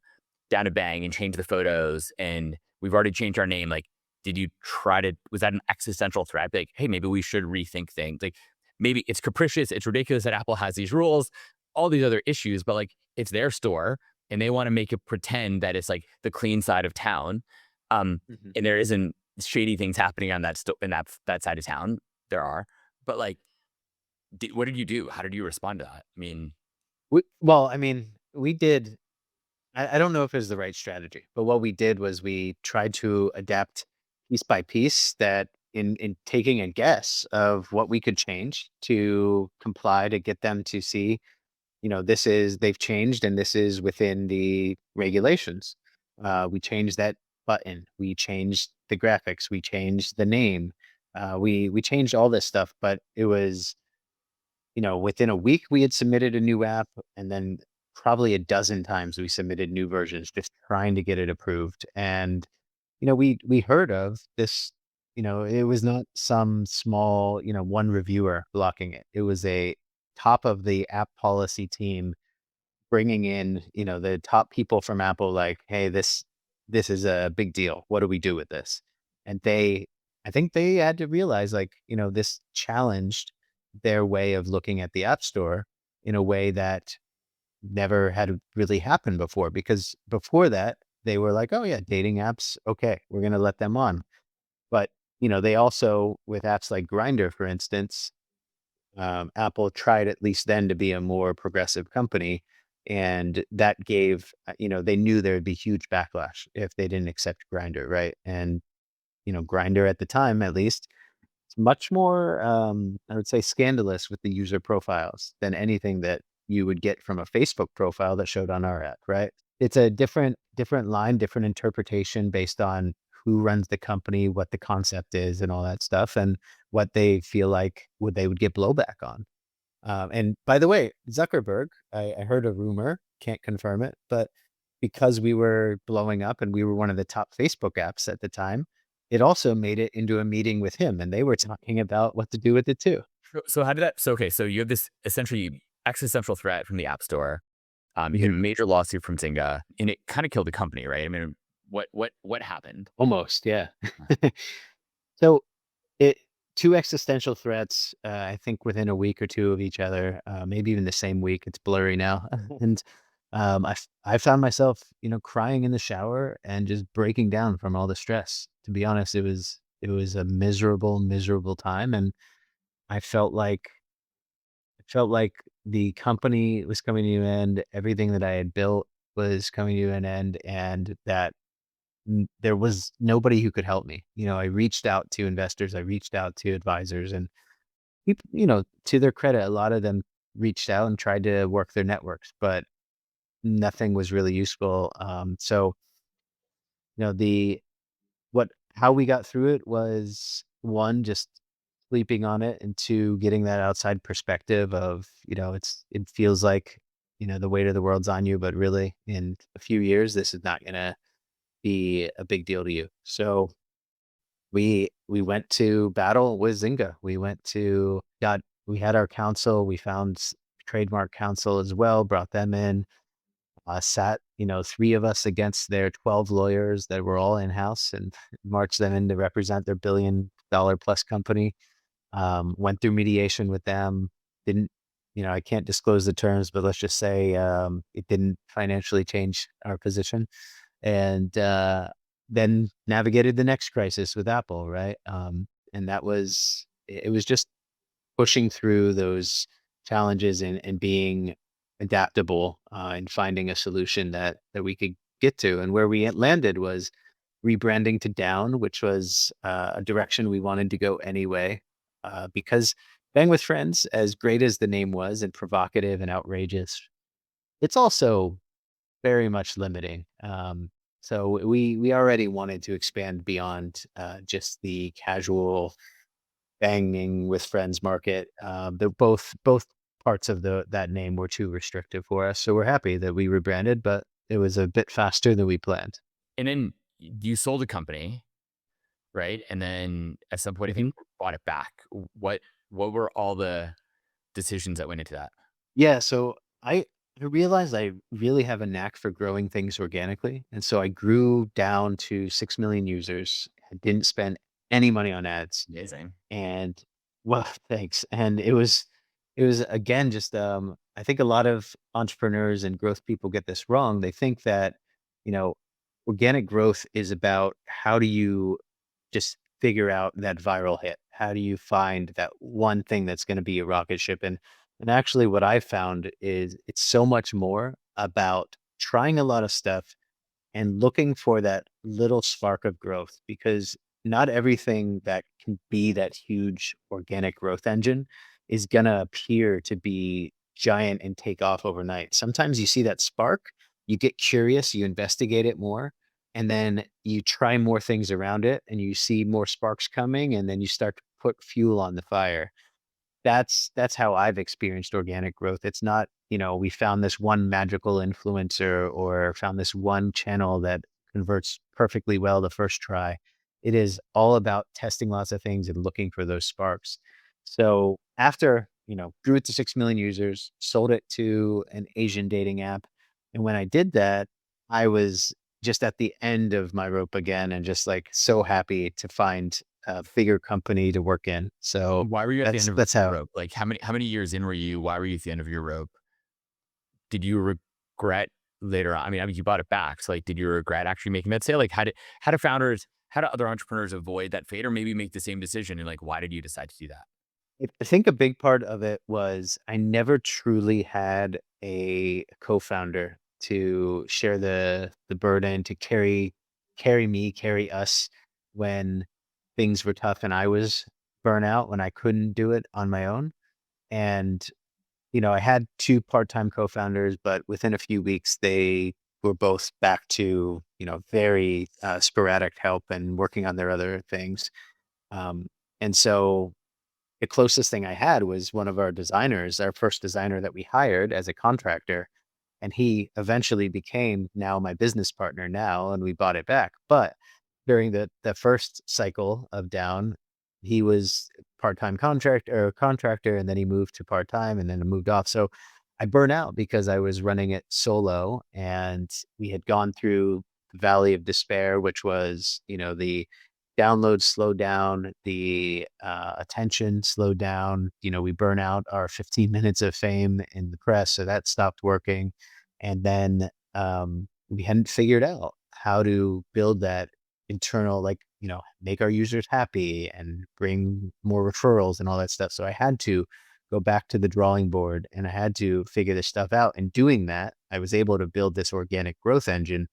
S2: down to bang and change the photos and we've already changed our name. Like, did you try to, was that an existential threat? Like, hey, maybe we should rethink things. Like, maybe it's capricious, it's ridiculous that Apple has these rules, all these other issues, but like it's their store and they want to make it pretend that it's like the clean side of town. Um,
S1: Mhm.
S2: and there isn't shady things happening on that side of town. There are, but like, what did you do? How did you respond to that? I mean,
S1: Well, I mean, we did. I don't know if it was the right strategy, but what we did was we tried to adapt piece by piece that in taking a guess of what we could change to comply to get them to see, they've changed and this is within the regulations. We changed that button, we changed the graphics, we changed the name, we changed all this stuff, but it was, within a week we had submitted a new app, and then probably a dozen times we submitted new versions just trying to get it approved. And we heard of this, it was not some small, one reviewer blocking it. It was a top of the app policy team bringing in, the top people from Apple, like, "Hey, this is a big deal. What do we do with this?" And I think they had to realize, like, this challenged their way of looking at the App Store in a way that never had really happened before. Because before that, they were like, "Oh yeah, dating apps, okay, we're gonna let them on." But, they also, with apps like Grinder, for instance, Apple tried at least then to be a more progressive company, and that gave, they knew there would be huge backlash if they didn't accept Grinder, right? And, Grinder at the time, at least, it's much more, I would say, scandalous with the user profiles than anything that you would get from a Facebook profile that showed on our app, right? It's a different line, different interpretation based on who runs the company, what the concept is, and all that stuff, and what they feel like they would get blowback on. And by the way, Zuckerberg, I heard a rumor, can't confirm it, but because we were blowing up and we were one of the top Facebook apps at the time, it also made it into a meeting with him, and they were talking about what to do with it too.
S2: So how did that? So okay, so you have this essentially existential threat from the App Store. You had a
S1: Mhm.
S2: major lawsuit from Zynga, and it kind of killed the company, right? I mean, what happened?
S1: Almost, yeah. So it two existential threats, I think within a week or two of each other, maybe even the same week. It's blurry now. And I found myself, crying in the shower and just breaking down from all the stress. To be honest, it was a miserable, miserable time, and I felt like the company was coming to an end. Everything that I had built was coming to an end, and that there was nobody who could help me. I reached out to investors, I reached out to advisors, and people, to their credit, a lot of them reached out and tried to work their networks, but nothing was really useful. So, the what how we got through it was, one, just sleeping on it, and two, getting that outside perspective of, it feels like, the weight of the world's on you, but really in a few years, this is not gonna be a big deal to you. So we went to battle with Zynga. We had our counsel, we found trademark counsel as well, brought them in, sat, three of us against their 12 lawyers that were all in-house, and marched them in to represent their $1 billion plus company. Went through mediation with them. Didn't, I can't disclose the terms, but let's just say, it didn't financially change our position. And, then navigated the next crisis with Apple, right? And it was just pushing through those challenges, and being adaptable, and finding a solution that we could get to. And where we landed was rebranding to Down, which was, a direction we wanted to go anyway, because Bang with Friends, as great as the name was and provocative and outrageous, it's also very much limiting. So we already wanted to expand beyond, just the casual banging with friends market. The both parts of that name were too restrictive for us. So we're happy that we rebranded, but it was a bit faster than we planned.
S2: And then you sold a company, right? And then at some point, I think
S1: Mhm.
S2: you bought it back. What were all the decisions that went into that?
S1: Yeah, so I realized I really have a knack for growing things organically, and so I grew down to 6 million users. I didn't spend any money on ads.
S2: Amazing.
S1: And well, thanks. And it was again just, I think a lot of entrepreneurs and growth people get this wrong. They think that, you know, organic growth is about how do you just figure out that viral hit? How do you find that one thing that's going to be a rocket ship? And actually what I found is it's so much more about trying a lot of stuff and looking for that little spark of growth, because not everything that can be that huge organic growth engine is going to appear to be giant and take off overnight. Sometimes you see that spark, you get curious, you investigate it more, and then you try more things around it and you see more sparks coming and then you start to put fuel on the fire. That's how I've experienced organic growth. It's not, we found this one magical influencer or found this one channel that converts perfectly well the first try. It is all about testing lots of things and looking for those sparks. So after, grew it to 6 million users, sold it to an Asian dating app. And when I did that, I was just at the end of my rope again and just like so happy to find a bigger company to work in. So
S2: Why were you at the end of
S1: that's
S2: your
S1: how.
S2: rope? Like how many years in were you? Why were you at the end of your rope? Did you regret later on? I mean, you bought it back. So like, did you regret actually making that sale? Like, how do other entrepreneurs avoid that fate or maybe make the same decision? And like, why did you decide to do that?
S1: I think a big part of it was I never truly had a co-founder to share the burden, to carry us when things were tough and I was burnout, when I couldn't do it on my own. And, I had 2 part-time co-founders, but within a few weeks, they were both back to, very, sporadic help and working on their other things. Um, and so the closest thing I had was one of our designers, our first designer that we hired as a contractor, and he eventually became now my business partner now, and we bought it back. But during the first cycle of down, he was part-time contractor, and then he moved to part-time and then moved off. So I burned out because I was running it solo and we had gone through the valley of despair, which was, the downloads slowed down, the attention slowed down. We burn out our 15 minutes of fame in the press, so that stopped working. And then we hadn't figured out how to build that internal, like, make our users happy and bring more referrals and all that stuff. So I had to go back to the drawing board and I had to figure this stuff out. And doing that, I was able to build this organic growth engine,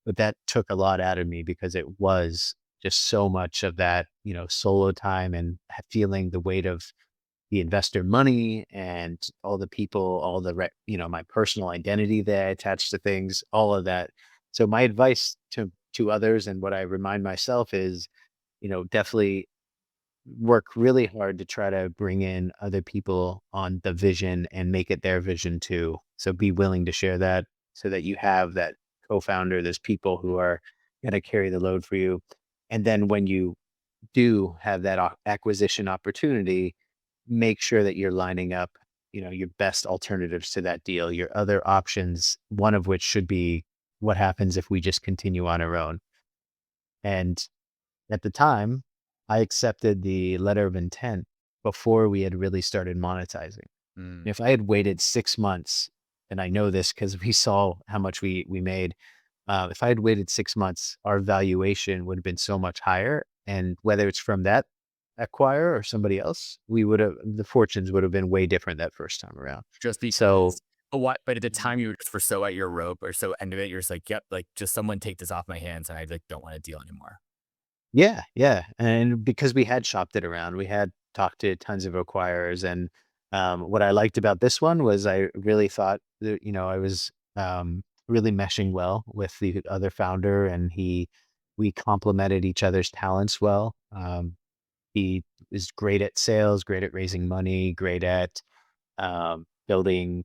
S1: but that took a lot out of me because it was just so much of that, solo time and feeling the weight of the investor money and all the people, all the, my personal identity that I attached to things, all of that. So my advice to others and what I remind myself is, definitely work really hard to try to bring in other people on the vision and make it their vision too. So be willing to share that so that you have that co-founder, there's people who are going to carry the load for you. And then when you do have that acquisition opportunity, make sure that you're lining up, your best alternatives to that deal, your other options, one of which should be what happens if we just continue on our own. And at the time, I accepted the letter of intent before we had really started monetizing.
S2: Mm.
S1: If I had waited 6 months, and I know this because we saw how much we made, if I had waited 6 months, our valuation would have been so much higher, and whether it's from that acquirer or somebody else, the fortunes would have been way different that first time around.
S2: Just
S1: So
S2: because but at the time you were so at your rope or so end of it, you're just like, "Yep, like, just someone take this off my hands, and I, like, don't wanna deal anymore."
S1: yeah, yeah, and because we had shopped it around, we had talked to tons of acquirers, and, what I liked about this one was I really thought that, I was, really meshing well with the other founder, and we complemented each other's talents well. He is great at sales, great at raising money, great at building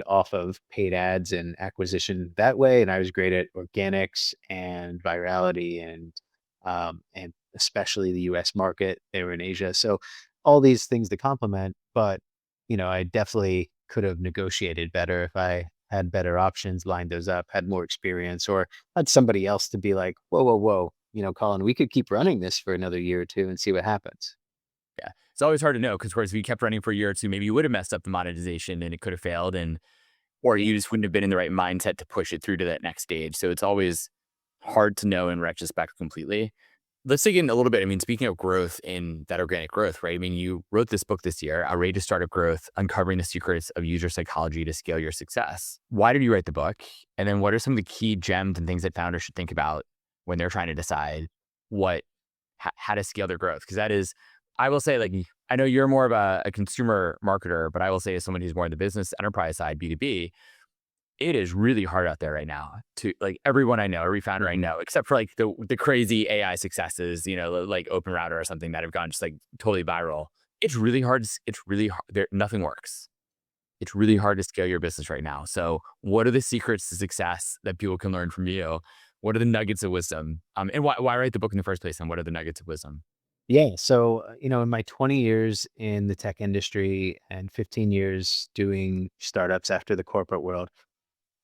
S1: off of paid ads and acquisition that way. And I was great at organics and virality and especially the US market. They were in Asia. So all these things to complement, but I definitely could have negotiated better if I had better options, lined those up, had more experience, or had somebody else to be like, whoa, whoa, whoa, Colin, we could keep running this for another year or two and see what happens.
S2: Yeah. It's always hard to know because whereas if you kept running for a year or two, maybe you would have messed up the monetization and it could have failed or you just wouldn't have been in the right mindset to push it through to that next stage. So it's always hard to know in retrospect completely. Let's dig in a little bit. I mean, speaking of growth in that organic growth, right? I mean, you wrote this book this year, Outrageous Startup Growth, Uncovering the Secrets of User Psychology to Scale Your Success. Why did you write the book? And then what are some of the key gems and things that founders should think about when they're trying to decide what, how to scale their growth? Because that is, I will say, like, I know you're more of a consumer marketer, but I will say as someone who's more on the business enterprise side, B2B, it is really hard out there right now to like everyone I know, every founder I
S1: Mhm.
S2: know, except for like the crazy AI successes, like Open Router or something that have gone just like totally viral. It's really hard. It's really hard. Nothing works. It's really hard to scale your business right now. So, what are the secrets to success that people can learn from you? What are the nuggets of wisdom? And why write the book in the first place? And what are the nuggets of wisdom?
S1: Yeah. So, in my 20 years in the tech industry and 15 years doing startups after the corporate world,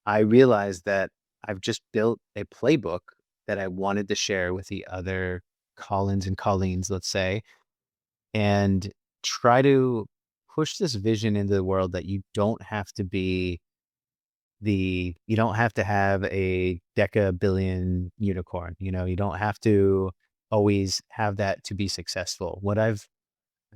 S1: I realized that I've just built a playbook that I wanted to share with the other Collins and Colleens, let's say, and try to push this vision into the world that you don't have to have a deca billion unicorn. You don't have to always have that to be successful. I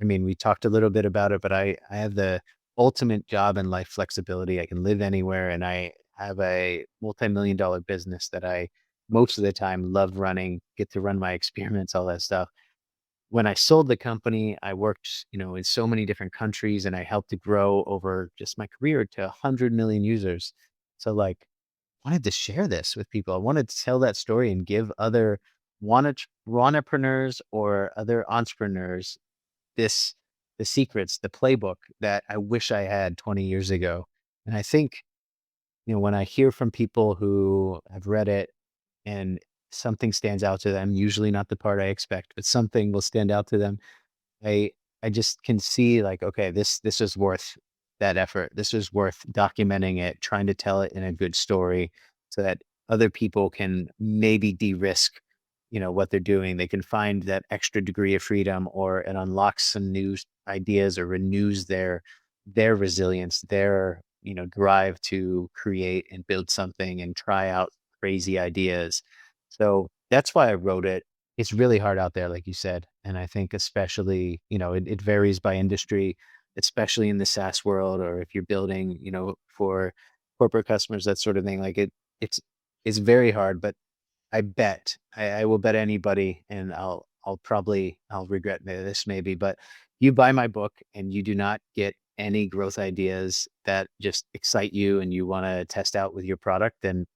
S1: mean, we talked a little bit about it, but I have the ultimate job and life flexibility. I can live anywhere, and I have a multi-million dollar business that I most of the time love running, get to run my experiments, all that stuff. When I sold the company, I worked, in so many different countries, and I helped to grow over just my career to 100 million users. So, like, wanted to share this with people. I wanted to tell that story and give other entrepreneurs or other entrepreneurs this the secrets, the playbook that I wish I had 20 years ago. And I think, when I hear from people who have read it and something stands out to them, usually not the part I expect, but something will stand out to them. I I just can see like, okay, this is worth that effort. This is worth documenting it, trying to tell it in a good story so that other people can maybe de-risk, what they're doing. They can find that extra degree of freedom, or it unlocks some new ideas or renews their resilience, their, drive to create and build something and try out crazy ideas. So that's why I wrote it. It's really hard out there, like you said, and I think especially, it varies by industry, especially in the SaaS world, or if you're building, for corporate customers, that sort of thing. Like it's it's very hard, but I will bet anybody, and I'll regret this maybe, but you buy my book and you do not get any growth ideas that just excite you and you want to test out with your product, then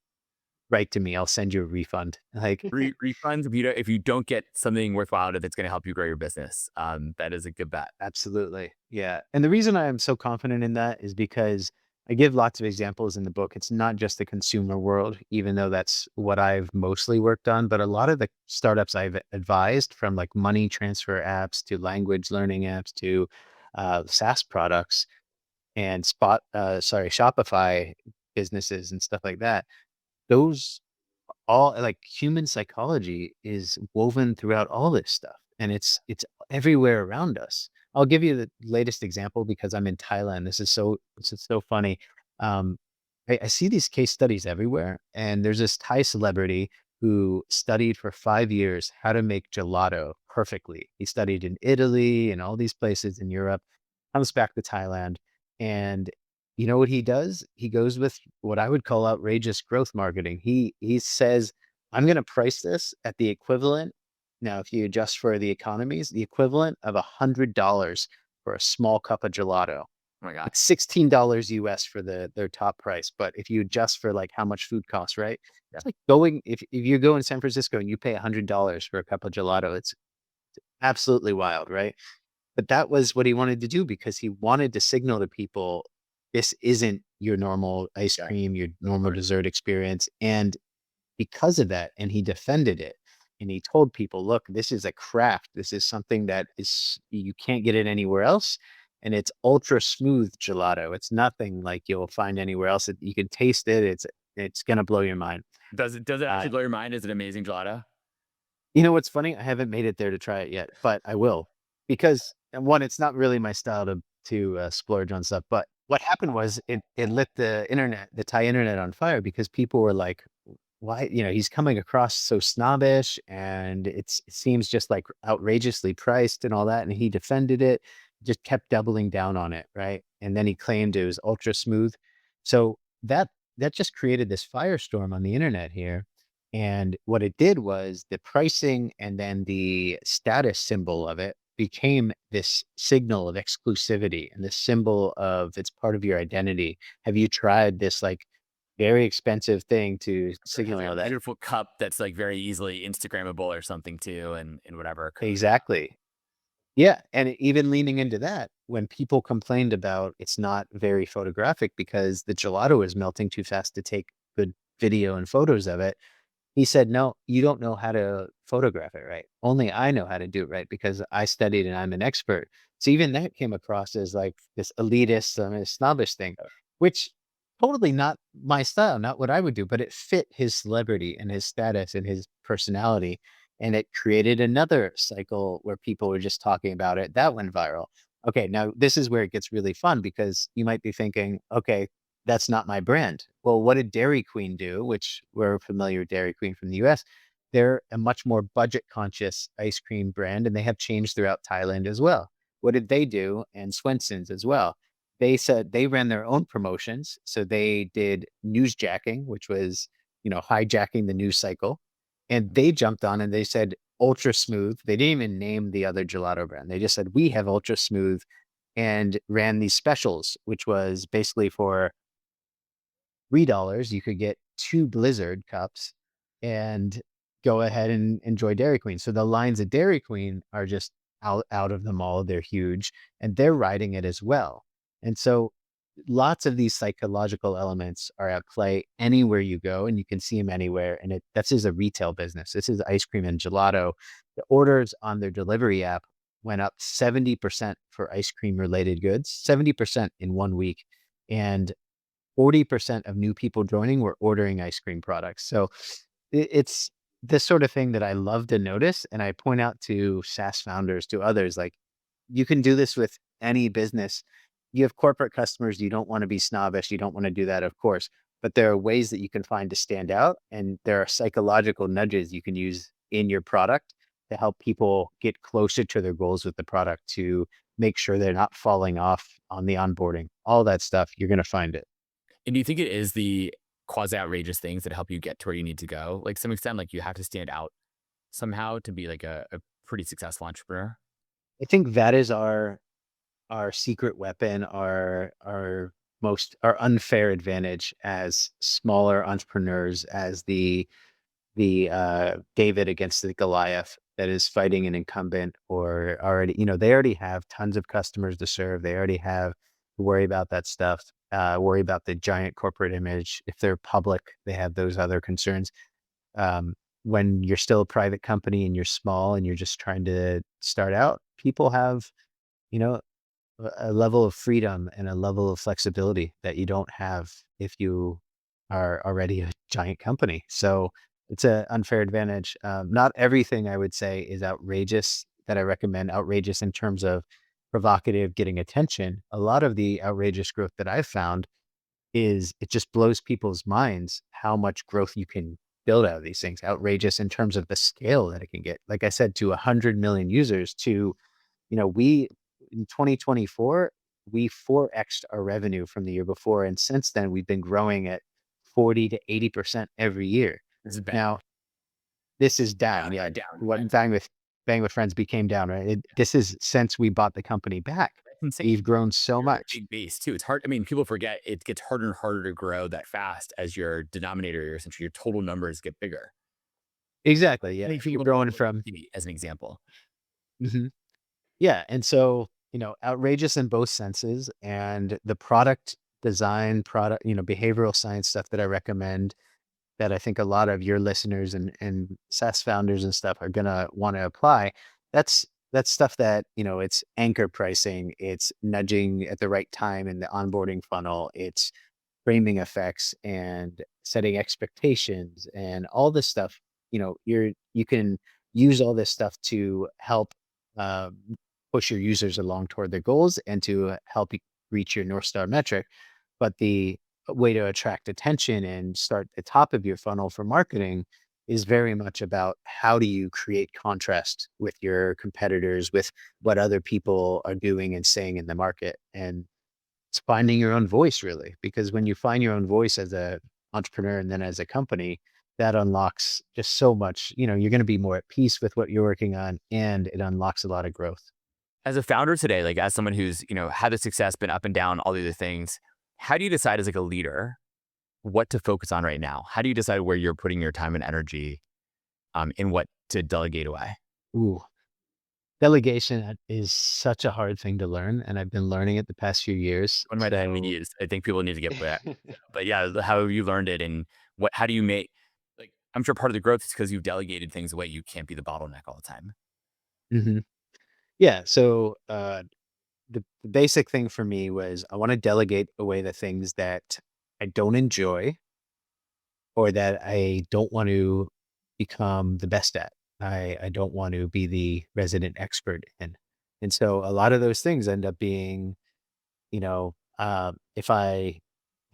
S1: write to me. I'll send you a refund. Like,
S2: Refunds if you don't get something worthwhile that's going to help you grow your business. That is a good bet.
S1: absolutely. Yeah. And the reason I am so confident in that is because I give lots of examples in the book. It's not just the consumer world, even though that's what I've mostly worked on, but a lot of the startups I've advised, from like money transfer apps to language learning apps to SaaS products and Shopify businesses and stuff like that. Those all like human psychology is woven throughout all this stuff, and it's everywhere around us. I'll give you the latest example because I'm in Thailand. This is so funny. um I see these case studies everywhere, and there's this Thai celebrity who studied for 5 years how to make gelato perfectly. He studied in Italy and all these places in Europe, comes back to Thailand, and you know what he does? He goes with what I would call outrageous growth marketing. He says, "I'm gonna price this at the equivalent." Now, if you adjust for the economies, the equivalent of $100 for a small cup of gelato.
S2: Oh my god.
S1: It's $16 US for their top price, but if you adjust for, like, how much food costs, right?
S2: Yeah.
S1: It's like going if you go in San Francisco and you pay $100 for a cup of gelato, it's absolutely wild, right? But that was what he wanted to do because he wanted to signal to people, this isn't your normal ice
S2: Yeah.
S1: cream, your
S2: Of
S1: normal
S2: course.
S1: dessert experience. And because of that, and he defended it, and he told people, look, this is a craft. This is something that is you can't get it anywhere else. And it's ultra smooth gelato. It's nothing like you'll find anywhere else. You can taste it. It's gonna blow your mind.
S2: Does it
S1: Uh,
S2: actually blow your mind? Is it amazing gelato?
S1: You know what's funny? I haven't made it there to try it yet, but I will, because one, it's not really my style to splurge on stuff. But what happened was it lit the Thai internet on fire because people were like, "Why? He's coming across so snobbish, and it seems just like outrageously priced and all that." And he defended it, just kept doubling down on it, right? And then he claimed it was ultra smooth. So that just created this firestorm on the internet here, and what it did was the pricing and then the status symbol of it became this signal of exclusivity and this symbol of it's part of your identity. Have you tried this like very expensive thing to
S2: Sure, it has
S1: signal
S2: like
S1: all
S2: a
S1: that.
S2: beautiful cup that's like very easily Instagrammable or something too, and whatever.
S1: Exactly. Yeah, and even leaning into that, when people complained about it's not very photographic because the gelato is melting too fast to take good video and photos of it, he said, "No, you don't know how to photograph it right. Only I know how to do it right because I studied and I'm an expert." So even that came across as like this elitist, snobbish thing, which totally not my style, not what I would do, but it fit his celebrity and his status and his personality. And it created another cycle where people were just talking about it. That went viral. Okay, now this is where it gets really fun because you might be thinking, okay, that's not my brand. Well, what did Dairy Queen do? Which we're familiar with Dairy Queen from the US. They're a much more budget conscious ice cream brand, and they have changed throughout Thailand as well. What did they do? And Swenson's as well. They said they ran their own promotions. So they did newsjacking, which was, hijacking the news cycle. And they jumped on and they said ultra smooth. They didn't even name the other gelato brand. They just said, we have ultra smooth and ran these specials, which was basically for $3, you could get 2 Blizzard cups and go ahead and enjoy Dairy Queen. So the lines at Dairy Queen are just out of the mall, they're huge, and they're riding it as well. And so lots of these psychological elements are at play anywhere you go, and you can see them anywhere, and this is a retail business. This is ice cream and gelato. The orders on their delivery app went up 70% for ice cream related goods, 70% in 1 week, and 40% of new people joining were ordering ice cream products. So it's this sort of thing that I love to notice. And I point out to SaaS founders, to others, like you can do this with any business. You have corporate customers. You don't want to be snobbish. You don't want to do that, of course. But there are ways that you can find to stand out. And there are psychological nudges you can use in your product to help people get closer to their goals with the product to make sure they're not falling off on the onboarding. All that stuff, you're going to find it.
S2: And do you think it is the quasi outrageous things that help you get to where you need to go? Like, to some extent, like, you have to stand out somehow to be like a pretty successful entrepreneur?
S1: I think that is our secret weapon, our unfair advantage as smaller entrepreneurs, as the David against the Goliath that is fighting an incumbent or already, they already have tons of customers to serve. They already have to worry about that stuff, worry about the giant corporate image. If they're public, they have those other concerns. Um, when you're still a private company and you're small and you're just trying to start out, people have, you know, a level of freedom and a level of flexibility that you don't have if you are already a giant company. So it's an unfair advantage. Not everything I would say is outrageous that I recommend outrageous in terms of provocative, getting attention. A lot of the outrageous growth that I've found is it just blows people's minds how much growth you can build out of these things. Outrageous in terms of the scale that it can get. Like I said, to 100 million users, to we in 2024, we 4x'd our revenue from the year before, and since then, we've been growing at 40 to 80% every year.
S2: This is bad.
S1: Now, this is down,
S2: Down,
S1: yeah.
S2: yeah, down.
S1: What
S2: Right.
S1: Bang with Friends became down, right? This is since we bought the company back.
S2: That's insane.
S1: We've grown so
S2: You're at a
S1: much.
S2: big base too. It's hard. I mean, people forget it gets harder and harder to grow that fast as your denominator, essentially your total numbers get bigger.
S1: Exactly,
S2: I
S1: yeah.
S2: think
S1: If you're
S2: people don't
S1: growing from
S2: appreciate as an example.
S1: Mhm. Yeah, and so, outrageous in both senses, and the product design, behavioral science stuff that I recommend that I think a lot of your listeners and SaaS founders and stuff are gonna wanna apply. That's stuff that, it's anchor pricing, it's nudging at the right time in the onboarding funnel, it's framing effects and setting expectations and all this stuff. You can use all this stuff to help um, push your users along toward their goals and to help you reach your North Star metric. But the way to attract attention and start at the top of your funnel for marketing is very much about how do you create contrast with your competitors, with what other people are doing and saying in the market. And it's finding your own voice really, because when you find your own voice as a entrepreneur and then as a company, that unlocks just so much, you're going to be more at peace with what you're working on and it unlocks a lot of growth.
S2: As a founder today, like as someone who's, had the success, been up and down, all the other things, how do you decide as like a leader what to focus on right now? How do you decide where you're putting your time and energy, and what to delegate away?
S1: Ooh, delegation is such a hard thing to learn, and I've been learning it the past few years.
S2: One of my pet
S1: So
S2: peeves, I think people need to get back. But yeah, how have you learned it, and how do you make, like, I'm sure part of the growth is because you've delegated things away. You can't be the bottleneck all the time.
S1: Mhm. Yeah, so, the basic thing for me was I wanna delegate away the things that I don't enjoy or that I don't want to become the best at. I don't want to be the resident expert in. And so a lot of those things end up being, if I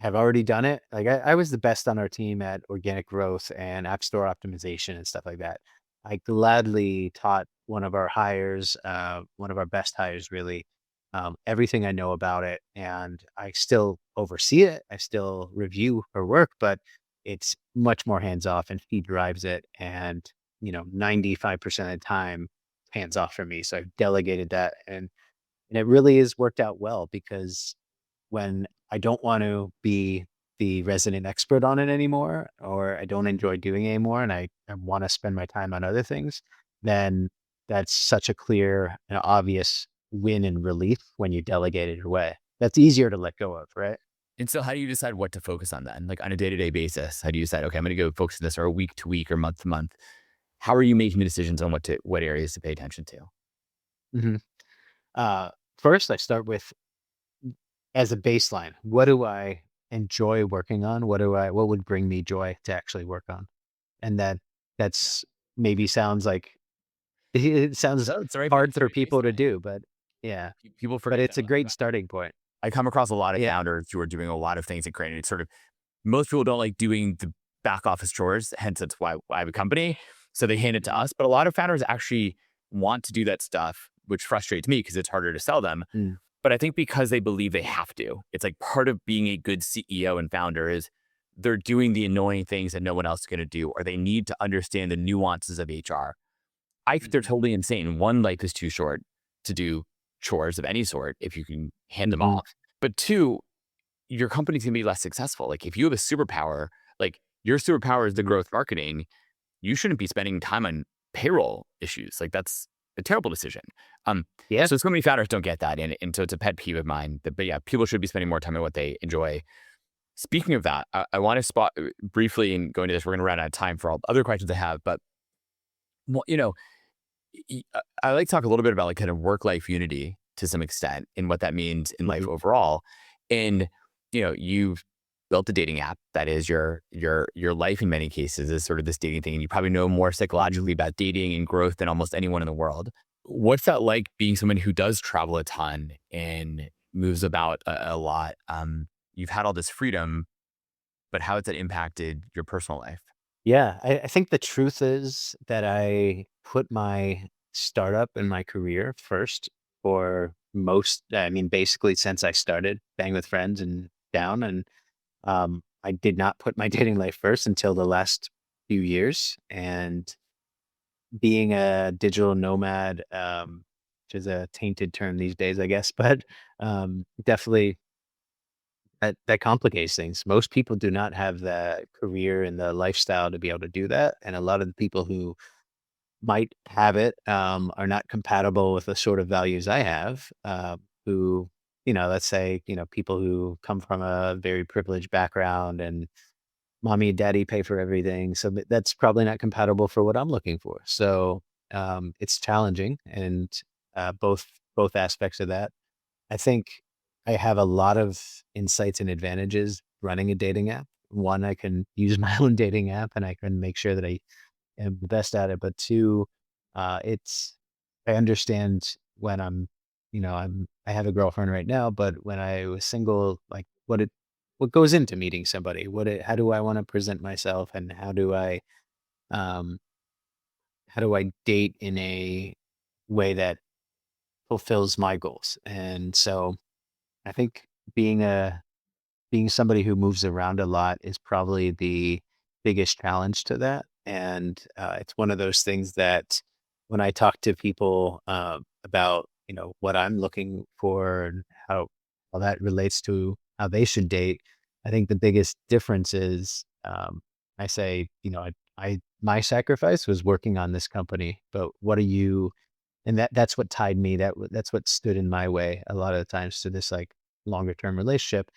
S1: have already done it, like I was the best on our team at organic growth and app store optimization and stuff like that. I gladly taught one of our best hires really, everything I know about it. And I still oversee it. I still review her work, but it's much more hands off and he drives it. And, 95% of the time, hands off for me. So I've delegated that. And it really has worked out well because when I don't want to be the resident expert on it anymore, or I don't enjoy doing it anymore, and I want to spend my time on other things, then that's such a clear and obvious win and relief when you delegate it away. That's easier to let go of, right?
S2: And so how do you decide what to focus on then? Like on a day-to-day basis, how do you decide, okay, I'm going to go focus on this, or week to week or month to month? How are you making the decisions on what areas to pay attention to?
S1: hmm Uh, First, I start with as a baseline. What do I enjoy working on? What would bring me joy to actually work on? And
S2: Yeah.
S1: that's maybe sounds like it sounds
S2: So
S1: hard
S2: it's the
S1: for
S2: right
S1: people to
S2: baseline.
S1: do, but yeah,
S2: People
S1: but
S2: forget
S1: it's
S2: that.
S1: a great starting point.
S2: I come across a lot of
S1: Yeah.
S2: founders who are doing a lot of things and creating it sort of, most people don't like doing the back office chores, hence it's why I have a company. So they hand it to
S1: Mhm.
S2: us. But a lot of founders actually want to do that stuff, which frustrates me because it's harder to sell them.
S1: Mm,
S2: But I think because they believe they have to. It's like part of being a good CEO and founder is they're doing the annoying things that no one else is going to do, or they need to understand the nuances of HR. I think they're
S1: mhm,
S2: totally insane. One, life is too short to do chores of any sort if you can hand them
S1: mhm,
S2: off. But two, your company's gonna be less successful. Like if you have a superpower, like your superpower is the
S1: mhm.
S2: growth marketing, you shouldn't be spending time on payroll issues. Like that's a terrible decision. Um,
S1: Yeah.
S2: so many founders don't get that, and so it's a pet peeve of mine. But yeah, people should be spending more time on what they enjoy. Speaking of that, I want to spot briefly and go into this. We're going to run out of time for all the other questions I have, but well, I like to talk a little bit about like kind of work life unity to some extent and what that means in life
S1: Mhm,
S2: overall. And you've built a dating app that is your life in many cases is sort of this dating thing. And you probably know more
S1: mhm.
S2: psychologically about dating and growth than almost anyone in the world. What's that like being someone who does travel a ton and moves about a lot? You've had all this freedom, but how has that impacted your personal life?
S1: Yeah, I think the truth is that I put my startup and my career first for I mean, basically since I started Bang with Friends and down, and, I did not put my dating life first until the last few years, and being a digital nomad, which is a tainted term these days, I guess, but, definitely that complicates things. Most people do not have the career and the lifestyle to be able to do that, and a lot of the people who might have it, are not compatible with the sort of values I have, who, let's say, people who come from a very privileged background and mommy and daddy pay for everything. So that's probably not compatible for what I'm looking for. So it's challenging, and both aspects of that. I think I have a lot of insights and advantages running a dating app. One, I can use my own dating app, and I can make sure that I am the best at it. But two, it's I understand when I have a girlfriend right now, but when I was single, like what goes into meeting somebody? How do I want to present myself, and um how do I date in a way that fulfills my goals? And so I think being a being somebody who moves around a lot is probably the biggest challenge to that. And it's one of those things that when I talk to people about, what I'm looking for and how that relates to how they should date, I think the biggest difference is, I say, my sacrifice was working on this company, but what are you, and that's what tied me. That's what stood in my way a lot of the times to this like longer term relationship.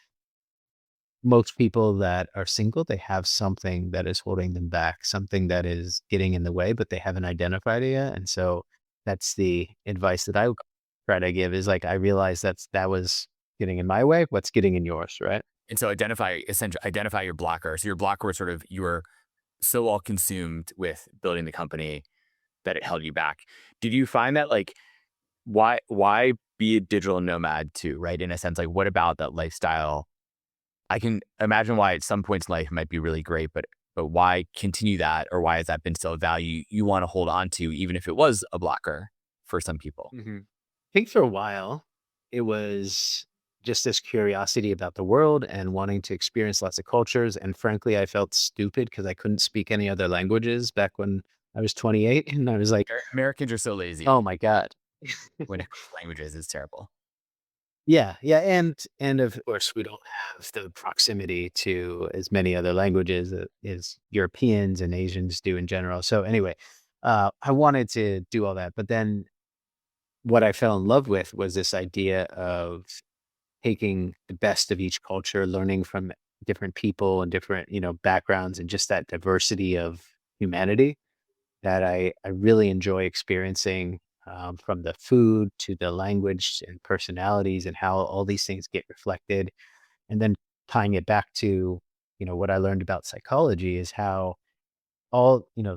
S1: Most people that are single, they have something that is holding them back, something that is getting in the way, but they haven't identified it yet. And so that's the advice that I would try to give is like, I realized that was getting in my way. What's getting in yours, right?
S2: And so identify your blocker. So your blocker was sort of you were so all consumed with building the company that it held you back. Did you find that like why be a digital nomad too, right? In a sense, like what about that lifestyle? I can imagine why at some points in life it might be really great, but why continue that, or why has that been still a value you want to hold on to, even if it was a blocker for some people?
S1: Hmm. I think for a while, it was just this curiosity about the world and wanting to experience lots of cultures. And frankly, I felt stupid because I couldn't speak any other languages back when I was 28. And I was like,
S2: Americans are so lazy
S1: oh my God.
S2: when it comes to languages. It's terrible.
S1: Yeah, yeah, and of course, we don't have the proximity to as many other languages as Europeans and Asians do in general. So anyway, I wanted to do all that, but then what I fell in love with was this idea of taking the best of each culture, learning from different people and different, backgrounds, and just that diversity of humanity that I really enjoy experiencing, from the food to the language and personalities and how all these things get reflected. And then tying it back to, what I learned about psychology is how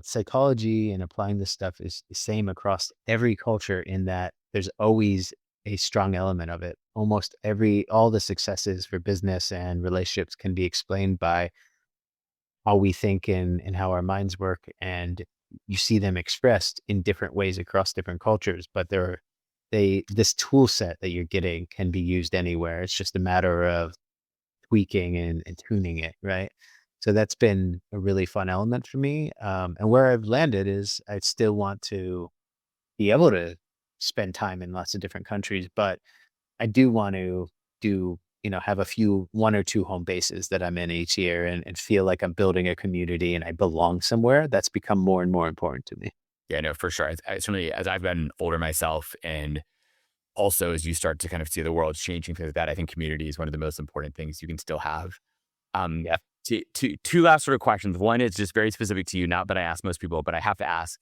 S1: psychology and applying this stuff is the same across every culture in that there's always a strong element of it. Almost all the successes for business and relationships can be explained by how we think and how our minds work. And you see them expressed in different ways across different cultures, but this tool set that you're getting can be used anywhere. It's just a matter of tweaking and tuning it, right? So that's been a really fun element for me. And where I've landed is I still want to be able to spend time in lots of different countries, but I do want to have one or two home bases that I'm in each year and feel like I'm building a community and I belong somewhere. That's become more and more important to me.
S2: Yeah, no, for sure. I certainly, as I've been older myself, and also as you start to kind of see the world changing things like that, I think community is one of the most important things you can still have. Um,
S1: Yeah.
S2: two last sort of questions. One is just very specific to you, not that I ask most people, but I have to ask: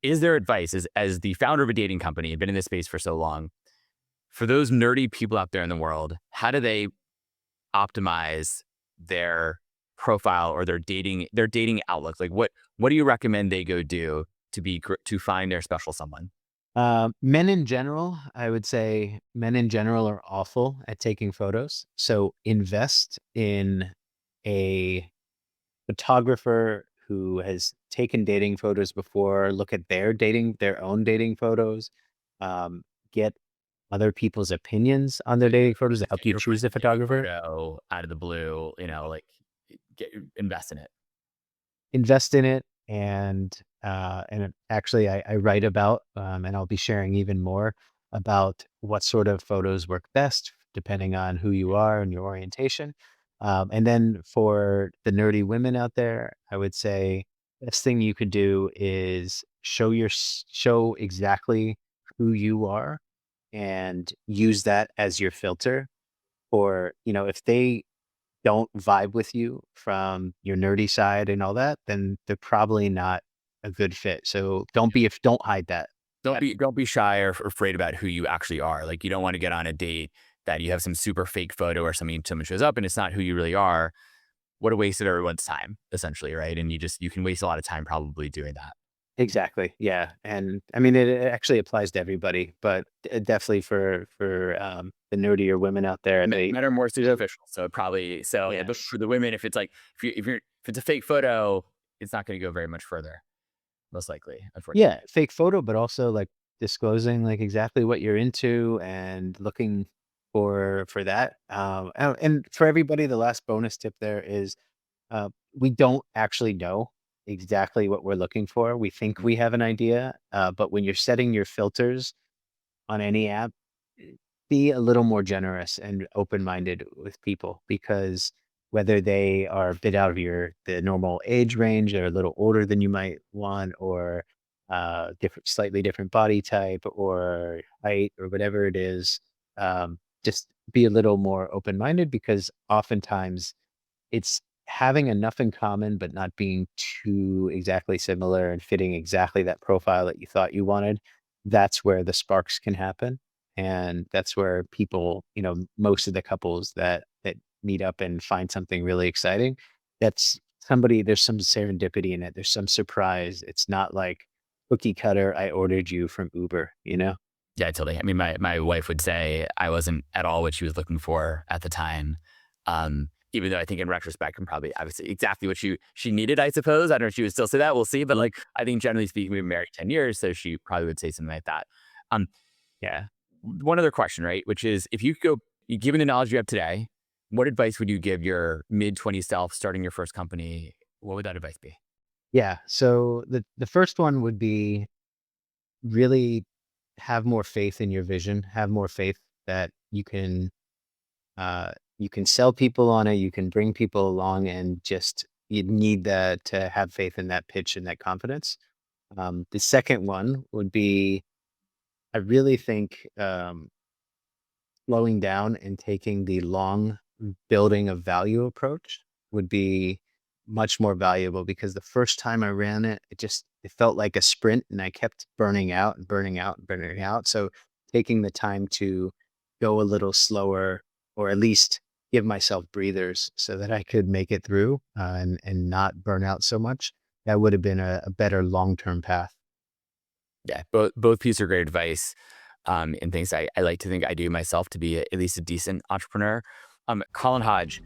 S2: is there advice as the founder of a dating company and been in this space for so long, for those nerdy people out there in the world? How do they optimize their profile or their dating outlook? Like what do you recommend they go do to find their special someone?
S1: Men in general, I would say men in general are awful at taking photos. So invest in a photographer who has taken dating photos before. Look at their own dating photos. Get other people's opinions on their dating photos to
S2: Just
S1: help
S2: get
S1: you
S2: your
S1: choose
S2: friend's
S1: a
S2: dating
S1: photographer.
S2: photo out of the blue, like invest in it.
S1: Invest in it, actually I write about, and I'll be sharing even more about what sort of photos work best depending on who you are and your orientation. And then for the nerdy women out there, I would say best thing you could do is show exactly who you are and use that as your filter. Or, if they don't vibe with you from your nerdy side and all that, then they're probably not a good fit. So don't hide that.
S2: Don't
S1: That
S2: be shy or afraid about who you actually are. Like you don't want to get on a date that you have some super fake photo or something. Someone shows up and it's not who you really are. What a waste of everyone's time, essentially, right? And you can waste a lot of time probably doing that.
S1: exactly. Yeah. And I mean it actually applies to everybody, but definitely for the nerdier women out there,
S2: Men are more
S1: they
S2: superficial, so probably so yeah.
S1: yeah.
S2: But for the women, if it's like if it's a fake photo, it's not going to go very much further, most likely,
S1: Yeah,
S2: unfortunately.
S1: fake photo, but also like disclosing like exactly what you're into and looking for that. And for everybody, the last bonus tip there is we don't actually know exactly what we're looking for. We think
S2: Mhm.
S1: we have an idea, but when you're setting your filters on any app, be a little more generous and open minded with people because whether they are a bit out of the normal age range, they're a little older than you might want, or slightly different body type or height or whatever it is. Just be a little more open-minded, because oftentimes it's having enough in common, but not being too exactly similar and fitting exactly that profile that you thought you wanted. That's where the sparks can happen. And that's where people, most of the couples that meet up and find something really exciting, that's there's some serendipity in it. There's some surprise. It's not like cookie cutter, I ordered you from Uber.
S2: Yeah, totally. I mean, my wife would say I wasn't at all what she was looking for at the time. Even though I think in retrospect, I'm probably obviously exactly what she needed, I suppose. I don't know if she would still say that. We'll see. But like, I think generally speaking, we've been married 10 years. So she probably would say something like that. Um,
S1: Yeah.
S2: One other question, right? Which is if you could given the knowledge you have today, what advice would you give your mid-20s self starting your first company? What would that advice be?
S1: Yeah. So the first one would be really have more faith in your vision, have more faith that you can sell people on it, you can bring people along, and just you need to have faith in that pitch and that confidence. The second one would be, I really think, slowing down and taking the long building of value approach would be much more valuable, because the first time I ran it, it felt like a sprint, and I kept burning out and burning out and burning out. So taking the time to go a little slower, or at least give myself breathers so that I could make it through, and not burn out so much, that would have been a better long-term path.
S2: Yeah, both pieces are great advice, and things I like to think I do myself to be at least a decent entrepreneur. Colin Hodge,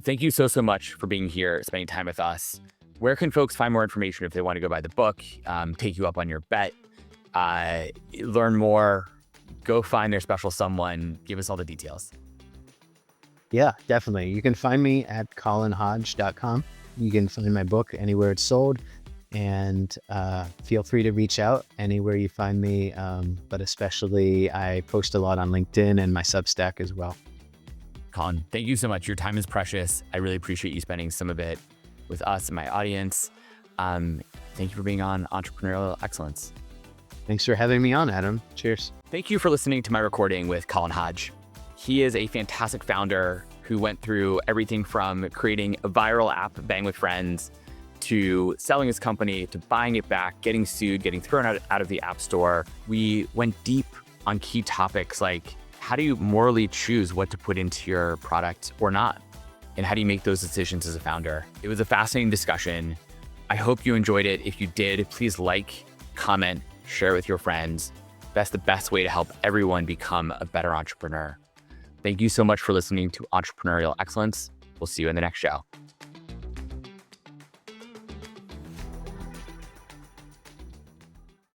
S2: thank you so much for being here, spending time with us. Where can folks find more information if they want to go buy the book, take you up on your bet, learn more, go find their special someone? Give us all the details.
S1: Yeah, definitely. You can find me at colinhodge.com. You can find my book anywhere it's sold, and feel free to reach out anywhere you find me. But especially, I post a lot on LinkedIn and my Substack as well.
S2: Colin, thank you so much. Your time is precious. I really appreciate you spending some of it with us and my audience. Thank you for being on Entrepreneurial Excellence.
S1: Thanks for having me on, Adam. Cheers.
S2: Thank you for listening to my recording with Colin Hodge. He is a fantastic founder who went through everything from creating a viral app, Bang with Friends, to selling his company, to buying it back, getting sued, getting thrown out of the app store. We went deep on key topics like how do you morally choose what to put into your product or not? And how do you make those decisions as a founder? It was a fascinating discussion. I hope you enjoyed it. If you did, please like, comment, share with your friends. That's the best way to help everyone become a better entrepreneur. Thank you so much for listening to Entrepreneurial Excellence. We'll see you in the next show.